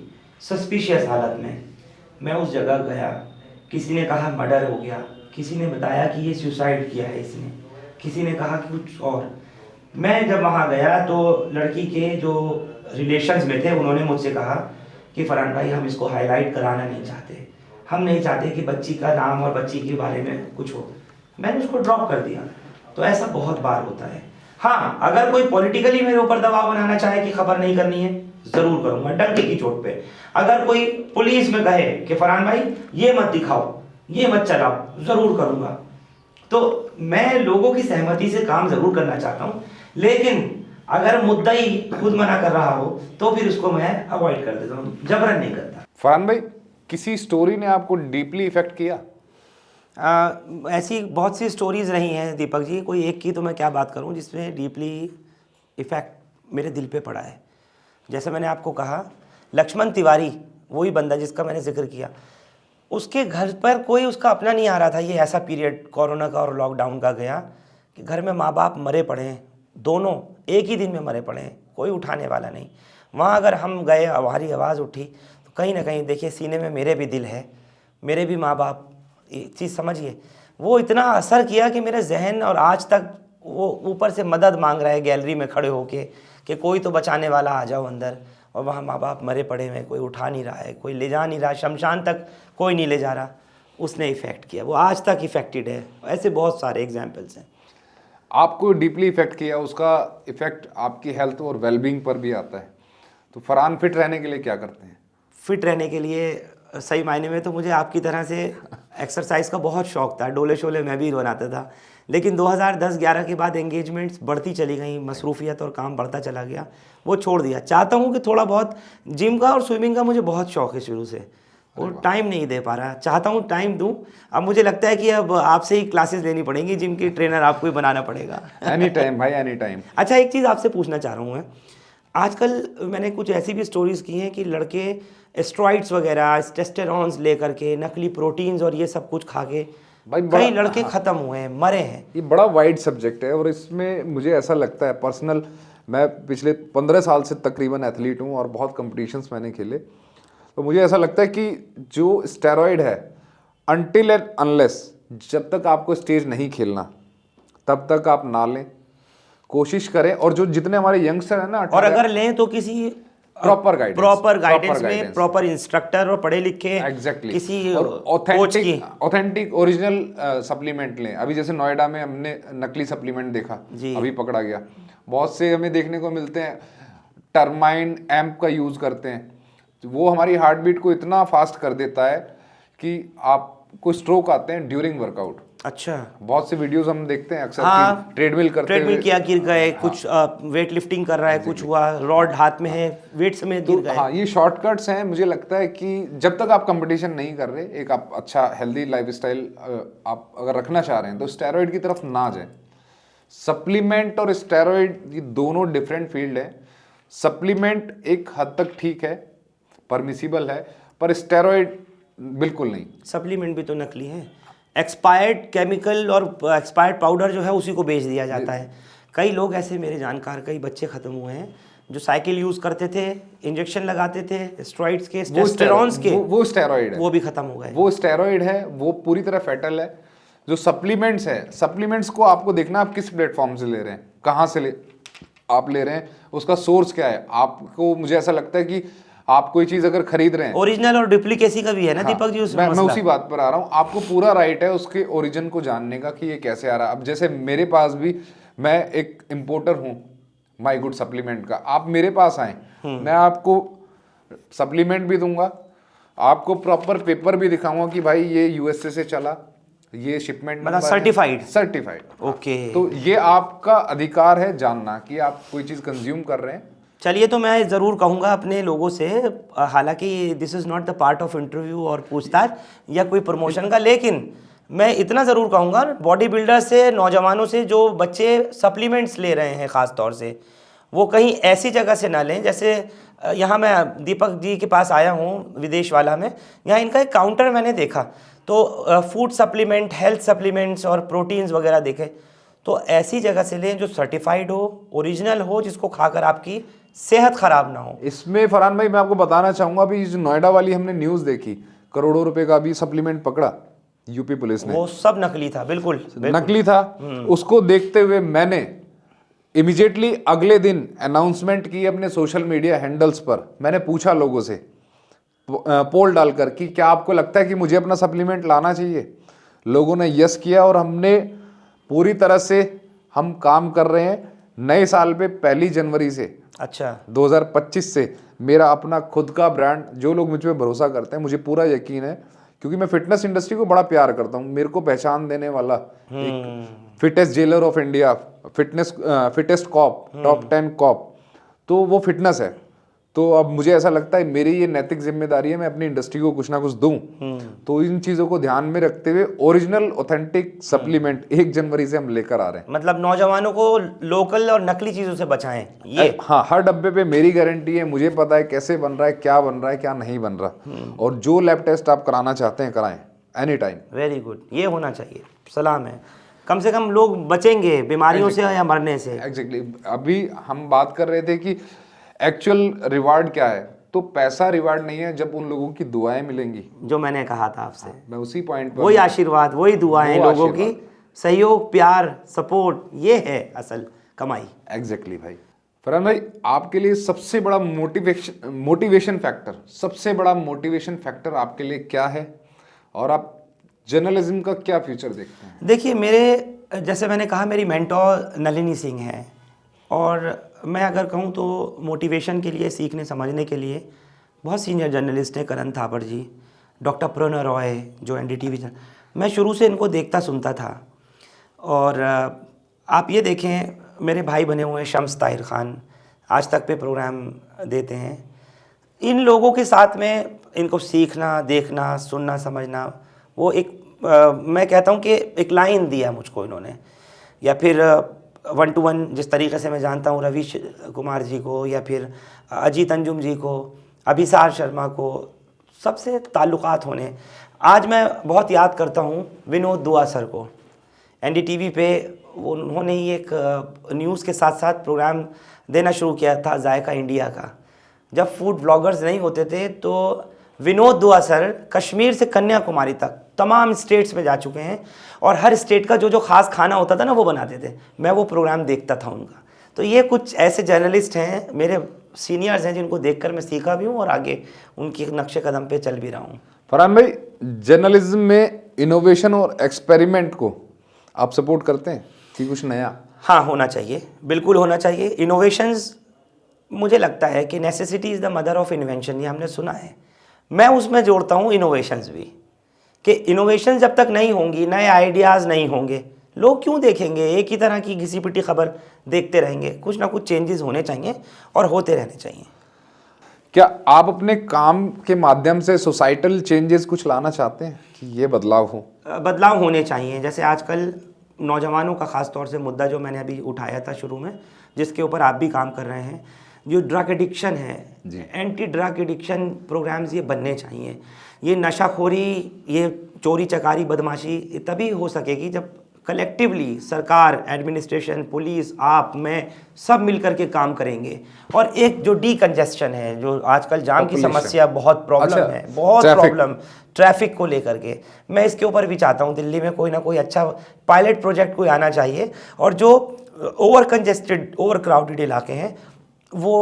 सस्पिशियस हालत में। मैं उस जगह गया, किसी ने कहा मर्डर हो गया, किसी ने बताया कि ये सुसाइड किया है इसने, किसी ने कहा कि कुछ और। मैं जब वहाँ गया तो लड़की के जो रिलेशंस में थे उन्होंने मुझसे कहा कि फरहान भाई हम इसको हाईलाइट कराना नहीं चाहते, हम नहीं चाहते कि बच्ची का नाम और बच्ची के बारे में कुछ हो। मैंने उसको ड्रॉप कर दिया। तो ऐसा बहुत बार होता है। हाँ, अगर कोई पॉलिटिकली मेरे ऊपर दबाव बनाना चाहे कि खबर नहीं करनी है, जरूर करूंगा डंके की चोट पे। अगर कोई पुलिस में कहे कि फरहान भाई ये मत दिखाओ, ये मत चलाओ, जरूर करूंगा। तो मैं लोगों की सहमति से काम जरूर करना चाहता हूँ, लेकिन अगर मुद्दाई खुद मना कर रहा हो तो फिर उसको मैं अवॉइड कर देता हूँ, जबरन नहीं करता। फरहान भाई किसी स्टोरी ने आपको डीपली इफेक्ट किया? ऐसी बहुत सी स्टोरीज़ रही हैं दीपक जी, कोई एक की तो मैं क्या बात करूं जिसमें डीपली इफ़ेक्ट मेरे दिल पे पड़ा है। जैसे मैंने आपको कहा, लक्ष्मण तिवारी, वही बंदा जिसका मैंने जिक्र किया, उसके घर पर कोई उसका अपना नहीं आ रहा था। ये ऐसा पीरियड कोरोना का और लॉकडाउन का गया कि घर में माँ बाप मरे पड़े हैं, दोनों एक ही दिन में मरे पड़े हैं, कोई उठाने वाला नहीं। वहाँ अगर हम गए, हमारी आवाज़ उठी तो कहीं ना कहीं देखिए सीने में मेरे भी दिल है, मेरे भी माँ बाप, एक चीज़ समझिए, वो इतना असर किया कि मेरे जहन, और आज तक वो ऊपर से मदद मांग रहा है गैलरी में खड़े होके कि कोई तो बचाने वाला आ जाओ अंदर। और वहाँ माँ बाप मरे पड़े हैं, कोई उठा नहीं रहा है, कोई ले जा नहीं रहा, शमशान तक कोई नहीं ले जा रहा। उसने इफ़ेक्ट किया, वो आज तक इफ़ेक्टेड है। ऐसे बहुत सारे एग्जाम्पल्स हैं। आपको डीपली इफेक्ट किया, उसका इफेक्ट आपकी हेल्थ और वेलबींग पर भी आता है। तो फरहान फिट रहने के लिए क्या करते हैं? फिट रहने के लिए सही मायने में तो मुझे आपकी तरह से एक्सरसाइज का बहुत शौक था, डोले शोले मैं भी बनाता था। लेकिन 2010-11 के बाद एंगेजमेंट्स बढ़ती चली गई, मसरूफियत और काम बढ़ता चला गया, वो छोड़ दिया। चाहता हूँ कि थोड़ा बहुत जिम का और स्विमिंग का मुझे बहुत शौक है शुरू से, वो टाइम नहीं दे पा रहा। चाहता हूँ टाइम दूँ। अब मुझे लगता है कि अब आपसे ही क्लासेस लेनी पड़ेंगी, जिम की ट्रेनर आपको ही बनाना पड़ेगा। एनी टाइम भाई, एनी टाइम। अच्छा, एक चीज़ आपसे पूछना चाह रहा हूँ मैं, आजकल मैंने कुछ ऐसी भी स्टोरीज़ की हैं कि लड़के एस्ट्रॉइड्स वगैरह, टेस्टोस्टेरोन्स लेकर के, नकली प्रोटीन्स और ये सब कुछ खा के भाई कई लड़के ख़त्म हुए हैं, मरे हैं। ये बड़ा वाइड सब्जेक्ट है और इसमें मुझे ऐसा लगता है पर्सनल, मैं पिछले 15 साल से तकरीबन एथलीट हूँ और बहुत कंपटीशंस मैंने खेले। तो मुझे ऐसा लगता है कि जो स्टेरॉइड है, अनटिल एंड अनलेस, जब तक आपको स्टेज नहीं खेलना तब तक आप ना लें, कोशिश करें। और जो जितने हमारे यंगस्टर हैं ना, और अगर लें तो किसी प्रॉपर गाइडेंस, प्रॉपर गाइडेंस में प्रॉपर इंस्ट्रक्टर और पढ़े लिखे एग्जैक्टली किसी कोच की ऑथेंटिक ओरिजिनल सप्लीमेंट लें। अभी जैसे नोएडा में हमने नकली सप्लीमेंट देखा, अभी पकड़ा गया। बहुत से हमें देखने को मिलते हैं टर्माइन एम्प का यूज करते हैं, वो हमारी हार्ट बीट को इतना फास्ट कर देता है कि आपको स्ट्रोक आते हैं ड्यूरिंग वर्कआउट। अच्छा, बहुत से वीडियोस हम देखते हैं अक्सर, हाँ, ट्रेडमिल करते हुए, ट्रेडमिल किया गिर गए, कुछ वेट लिफ्टिंग कर रहा है, कुछ हुआ, रॉड हाथ में है, वेट समेत गिर गए। हाँ, ये शॉर्टकट्स हैं। मुझे लगता है कि जब तक आप कंपटीशन नहीं कर रहे, एक आप अच्छा हेल्दी लाइफस्टाइल आप अगर रखना चाह रहे हैं तो स्टेरॉइड की तरफ ना जाएं। सप्लीमेंट और स्टेरॉइड ये दोनों डिफरेंट फील्ड है। सप्लीमेंट एक हद तक ठीक है, परमिसिबल है, पर स्टेरॉइड बिल्कुल नहीं। सप्लीमेंट भी तो नकली है, एक्सपायर्ड केमिकल और एक्सपायर्ड पाउडर जो है उसी को बेच दिया जाता है। कई लोग ऐसे, मेरे जानकार कई बच्चे ख़त्म हुए हैं जो साइकिल यूज़ करते थे, इंजेक्शन लगाते थे स्टेरॉइड्स के, टेस्टोस्टेरोन्स के, वो स्टेरॉइड है, वो भी ख़त्म हो गए। वो स्टेरॉइड है, वो पूरी तरह फैटल है। जो सप्लीमेंट्स है, सप्लीमेंट्स को आपको देखना आप किस प्लेटफॉर्म से ले रहे हैं, कहाँ से आप ले रहे हैं, उसका सोर्स क्या है। आपको, मुझे ऐसा लगता है कि आप कोई चीज अगर खरीद रहे हैं, ओरिजिनल और डुप्लीकेसी का भी है ना, हाँ, दीपक जी, उसमें मैं उसी बात पर आ रहा हूँ। आपको पूरा राइट है उसके ओरिजिन को जानने का कि ये कैसे आ रहा है। अब जैसे मेरे पास भी, मैं एक इंपोर्टर हूँ माई गुड सप्लीमेंट का, आप मेरे पास आए, मैं आपको सप्लीमेंट भी दूंगा, आपको प्रॉपर पेपर भी दिखाऊंगा कि भाई ये यूएसए से चला, ये शिपमेंट मतलब सर्टिफाइड। ओके, तो ये आपका अधिकार है जानना कि आप कोई चीज कंज्यूम कर रहे हैं। चलिए, तो मैं ज़रूर कहूँगा अपने लोगों से, हालांकि this is not the part of interview और पूछताछ या कोई प्रमोशन का, लेकिन मैं इतना ज़रूर कहूँगा बॉडी बिल्डर से, नौजवानों से जो बच्चे सप्लीमेंट्स ले रहे हैं ख़ास तौर से, वो कहीं ऐसी जगह से ना लें। जैसे यहाँ मैं दीपक जी के पास आया हूँ विदेश वाला में, यहाँ इनका एक काउंटर मैंने देखा, तो फूड सप्लीमेंट, हेल्थ सप्लीमेंट्स और प्रोटीन्स वगैरह देखे, तो ऐसी जगह से लें जो सर्टिफाइड हो, ओरिजिनल हो, जिसको खाकर आपकी सेहत खराब ना हो। इसमें फरहान भाई मैं आपको बताना चाहूंगा, अभी जो नोएडा वाली हमने न्यूज देखी, करोड़ों रुपए का भी सप्लीमेंट पकड़ा यूपी पुलिस ने, वो सब नकली था, बिल्कुल नकली था। उसको देखते हुए मैंने इमीडिएटली अगले दिन अनाउंसमेंट की अपने सोशल मीडिया हैंडल्स पर। मैंने पूछा लोगों से पोल डालकर कि क्या आपको लगता है कि मुझे अपना सप्लीमेंट लाना चाहिए। लोगों ने यस किया और हमने पूरी तरह से हम काम कर रहे हैं। नए साल पे 1 जनवरी से, अच्छा 2025 से मेरा अपना खुद का ब्रांड, जो लोग मुझ पर भरोसा करते हैं, मुझे पूरा यकीन है क्योंकि मैं फिटनेस इंडस्ट्री को बड़ा प्यार करता हूँ। मेरे को पहचान देने वाला एक fittest jailer of India, fittest cop, top 10 cop, तो वो फिटनेस है। तो अब मुझे ऐसा लगता है मेरी ये नैतिक जिम्मेदारी है, मैं अपनी इंडस्ट्री को कुछ ना कुछ दूं। तो इन चीजों को ध्यान में रखते हुए ओरिजिनल ऑथेंटिक सप्लीमेंट 1 जनवरी से हम लेकर आ रहे हैं। मतलब नौजवानों को लोकल और नकली चीजों से बचाएं ये। हाँ, हर डब्बे पे मेरी गारंटी है, मुझे पता है कैसे बन रहा है, क्या बन रहा है, क्या नहीं बन रहा। और जो लैब टेस्ट आप कराना चाहते हैं कराएं, एनी टाइम। वेरी गुड, ये होना चाहिए, सलाम है। कम से कम लोग बचेंगे बीमारियों से या मरने से। एग्जैक्टली। अभी हम बात कर रहे थे कि एक्चुअल रिवार्ड क्या है, तो पैसा रिवार्ड नहीं है, जब उन लोगों की दुआएं मिलेंगी, जो मैंने कहा था आपसे, मैं उसी पॉइंट पर, वही आशीर्वाद, वही दुआएं, लोगों की सहयोग, प्यार, सपोर्ट, ये है असल कमाई। एग्जैक्टली भाई। फरहान भाई, आपके लिए सबसे बड़ा मोटिवेशन फैक्टर, सबसे बड़ा मोटिवेशन फैक्टर आपके लिए क्या है, और आप जर्नलिज्म का क्या फ्यूचर देखते हैं? देखिए, मेरे, जैसे मैंने कहा, मेरी मेंटोर नलिनी सिंह है, और मैं अगर कहूँ तो मोटिवेशन के लिए, सीखने समझने के लिए बहुत सीनियर जर्नलिस्ट हैं, करण थापर जी, डॉक्टर प्रणय रॉय जो एनडीटीवी, मैं शुरू से इनको देखता सुनता था। और आप ये देखें, मेरे भाई बने हुए शम्स ताहिर ख़ान आज तक पे प्रोग्राम देते हैं। इन लोगों के साथ में इनको सीखना, देखना, सुनना, समझना, वो एक मैं कहता हूँ कि एक लाइन दिया मुझको इन्होंने, या फिर 1-to-1 जिस तरीके से मैं जानता हूँ रवीश कुमार जी को, या फिर अजीत अंजुम जी को, अभिसार शर्मा को, सबसे ताल्लुकात होने। आज मैं बहुत याद करता हूँ विनोद दुआ सर को, एनडीटीवी पे उन्होंने ही एक न्यूज़ के साथ साथ प्रोग्राम देना शुरू किया था, जायका इंडिया का। जब फूड ब्लॉगर्स नहीं होते थे तो विनोद दुआ सर कश्मीर से कन्याकुमारी तक तमाम स्टेट्स में जा चुके हैं, और हर स्टेट का जो जो ख़ास खाना होता था ना, वो बनाते थे। मैं वो प्रोग्राम देखता था उनका। तो ये कुछ ऐसे जर्नलिस्ट हैं मेरे सीनियर्स हैं जिनको देखकर मैं सीखा भी हूँ और आगे उनके नक्शे कदम पे चल भी रहा हूँ। फरहान भाई, जर्नलिज्म में इनोवेशन और एक्सपेरिमेंट को आप सपोर्ट करते हैं कि कुछ नया? हाँ, होना चाहिए, बिल्कुल होना चाहिए। इनोवेशंस, मुझे लगता है कि necessity is the mother of invention, ये हमने सुना है। मैं उसमें जोड़ता हूँ इनोवेशंस भी, कि इनोवेशन जब तक नहीं होंगी, नए आइडियाज़ नहीं होंगे, लोग क्यों देखेंगे? एक ही तरह की घिसी पिटी खबर देखते रहेंगे। कुछ ना कुछ चेंजेस होने चाहिए और होते रहने चाहिए। क्या आप अपने काम के माध्यम से सोसाइटल चेंजेस कुछ लाना चाहते हैं कि ये बदलाव हो? बदलाव होने चाहिए। जैसे आजकल नौजवानों का ख़ास तौर से मुद्दा जो मैंने अभी उठाया था शुरू में, जिसके ऊपर आप भी काम कर रहे हैं, जो ड्रग एडिक्शन है, एंटी ड्रग एडिक्शन प्रोग्राम्स ये बनने चाहिए। ये नशाखोरी, ये चोरी चकारी बदमाशी तभी हो सकेगी जब कलेक्टिवली सरकार, एडमिनिस्ट्रेशन, पुलिस, आप, मैं सब मिल करके काम करेंगे। और एक जो डीकंजेस्शन है, जो आजकल जाम की समस्या बहुत प्रॉब्लम है, बहुत प्रॉब्लम ट्रैफिक को लेकर के, मैं इसके ऊपर भी चाहता हूँ दिल्ली में कोई ना कोई अच्छा पायलट प्रोजेक्ट कोई आना चाहिए। और जो ओवर कंजेस्टेड, ओवर क्राउडेड इलाके हैं वो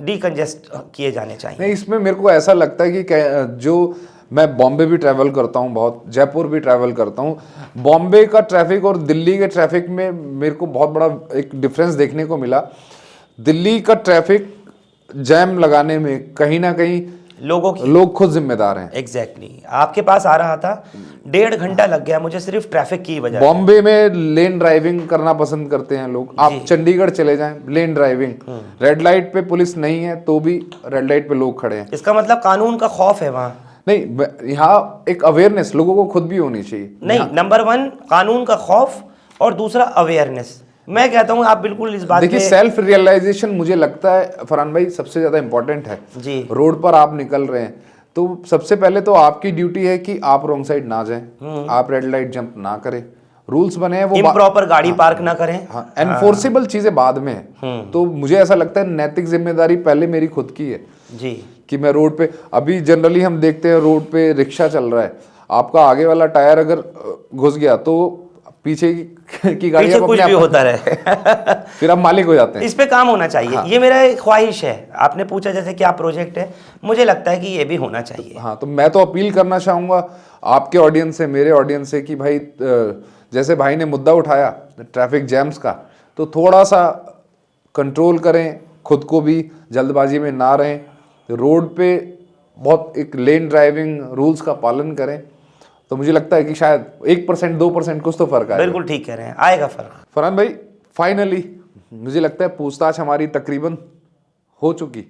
डीकंजेस्ट किए जाने चाहिए। नहीं, इसमें मेरे को ऐसा लगता है कि जो मैं बॉम्बे भी ट्रैवल करता हूँ, बहुत जयपुर भी ट्रैवल करता हूँ, बॉम्बे का ट्रैफिक और दिल्ली के ट्रैफिक में मेरे को बहुत बड़ा एक डिफरेंस देखने को मिला। दिल्ली का ट्रैफिक जैम लगाने में कहीं ना कहीं लोग खुद जिम्मेदार हैं। एग्जैक्टली आपके पास आ रहा था, 1.5 घंटा लग गया मुझे सिर्फ ट्रैफिक की वजह से। बॉम्बे में लेन ड्राइविंग करना पसंद करते हैं लोग। आप चंडीगढ़ चले जाएं, लेन ड्राइविंग, रेड लाइट पे पुलिस नहीं है तो भी रेड लाइट पे लोग खड़े हैं। इसका मतलब कानून का खौफ है वहाँ नहीं, यहाँ एक अवेयरनेस लोगों को खुद भी होनी चाहिए। नहीं, नंबर 1 कानून का खौफ और दूसरा अवेयरनेस। मैं कहता हूँ आप बिल्कुल इस बात देखिए, सेल्फ रियलाइजेशन मुझे लगता है फरहान भाई सबसे ज्यादा इंपॉर्टेंट है जी। रोड पर आप निकल रहे हैं तो सबसे पहले तो आपकी ड्यूटी है कि आप रॉन्ग साइड ना जाएं, आप रेड लाइट जंप ना करें, रूल्स बने हैं वो इम्प्रॉपर गाड़ी पार्क ना करें। हाँ, एनफोर्सेबल चीजें बाद में है। तो मुझे ऐसा लगता है नैतिक जिम्मेदारी पहले मेरी खुद की है जी, कि मैं रोड पे, अभी जनरली हम देखते हैं रोड पे रिक्शा चल रहा है, आपका आगे वाला टायर अगर घुस गया तो पीछे की गाड़ी पीछे कुछ भी होता रहे फिर आप मालिक हो जाते हैं। इस पे काम होना चाहिए। हाँ। ये मेरा एक ख्वाहिश है। आपने पूछा जैसे क्या प्रोजेक्ट है, मुझे लगता है कि ये भी होना चाहिए। हाँ, तो मैं तो अपील करना चाहूँगा आपके ऑडियंस से, मेरे ऑडियंस से कि भाई जैसे भाई ने मुद्दा उठाया ट्रैफिक जैम्स का, तो थोड़ा सा कंट्रोल करें, खुद को भी जल्दबाजी में ना रहें, रोड पे बहुत एक लेन ड्राइविंग रूल्स का पालन करें, तो मुझे लगता है कि शायद 1% 2% कुछ तो फर्क आएगा। बिल्कुल ठीक कह रहे हैं, आएगा फर्क। फरहान भाई, फाइनली मुझे लगता है पूछताछ हमारी तकरीबन हो चुकी,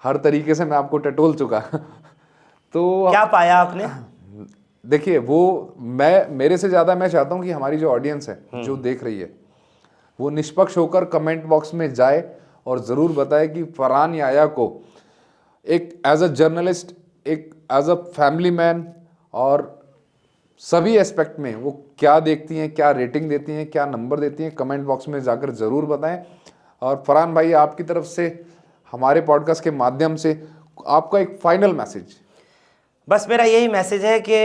हर तरीके से मैं आपको टटोल चुका तो क्या पाया आपने? देखिए, वो मेरे से ज़्यादा मैं चाहता हूँ कि हमारी जो ऑडियंस है, जो देख रही है, वो निष्पक्ष होकर कमेंट बॉक्स में जाए और ज़रूर बताए कि फरहान याया को एक एज अ जर्नलिस्ट, एक एज अ फैमिली मैन और सभी एस्पेक्ट में वो क्या देखती हैं, क्या रेटिंग देती हैं, क्या नंबर देती हैं, कमेंट बॉक्स में जाकर ज़रूर बताएं। और फरहान भाई, आपकी तरफ से हमारे पॉडकास्ट के माध्यम से आपका एक फाइनल मैसेज। बस मेरा यही मैसेज है कि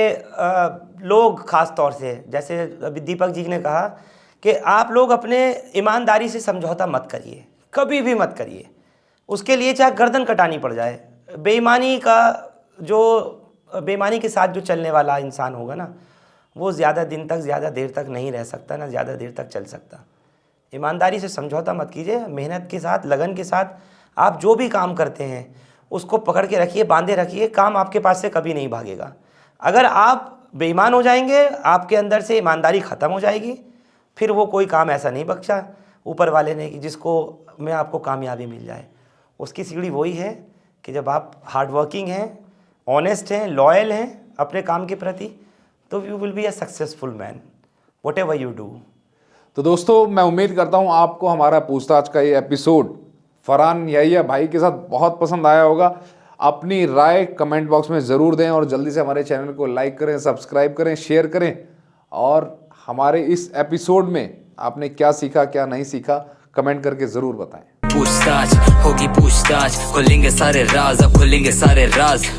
लोग ख़ास तौर से, जैसे अभी दीपक जी ने कहा कि आप लोग अपने ईमानदारी से समझौता मत करिए, कभी भी मत करिए। उसके लिए चाहे गर्दन कटानी पड़ जाए। बेईमानी के साथ जो चलने वाला इंसान होगा ना, वो ज़्यादा दिन तक, ज़्यादा देर तक नहीं रह सकता, ना ज़्यादा देर तक चल सकता। ईमानदारी से समझौता मत कीजिए। मेहनत के साथ, लगन के साथ आप जो भी काम करते हैं उसको पकड़ के रखिए, बांधे रखिए, काम आपके पास से कभी नहीं भागेगा। अगर आप बेईमान हो जाएंगे, आपके अंदर से ईमानदारी ख़त्म हो जाएगी, फिर वो कोई काम ऐसा नहीं बख्शा ऊपर वाले ने कि जिसको में आपको कामयाबी मिल जाए। उसकी सीढ़ी वही है कि जब आप हार्ड वर्किंग हैं, ऑनेस्ट हैं, लॉयल हैं अपने काम के प्रति, तो you will be a successful man what ever you do. तो दोस्तों, मैं उम्मीद करता हूँ आपको हमारा पूछताछ का ये एपिसोड फरहान याया भाई के साथ बहुत पसंद आया होगा। अपनी राय कमेंट बॉक्स में ज़रूर दें और जल्दी से हमारे चैनल को लाइक करें, सब्सक्राइब करें, शेयर करें। और हमारे इस एपिसोड में आपने क्या सीखा, क्या नहीं सीखा, कमेंट करके ज़रूर बताएं। पूछताछ होगी, पूछताछ खुलेंगे सारे राज, अब खुलेंगे सारे राज।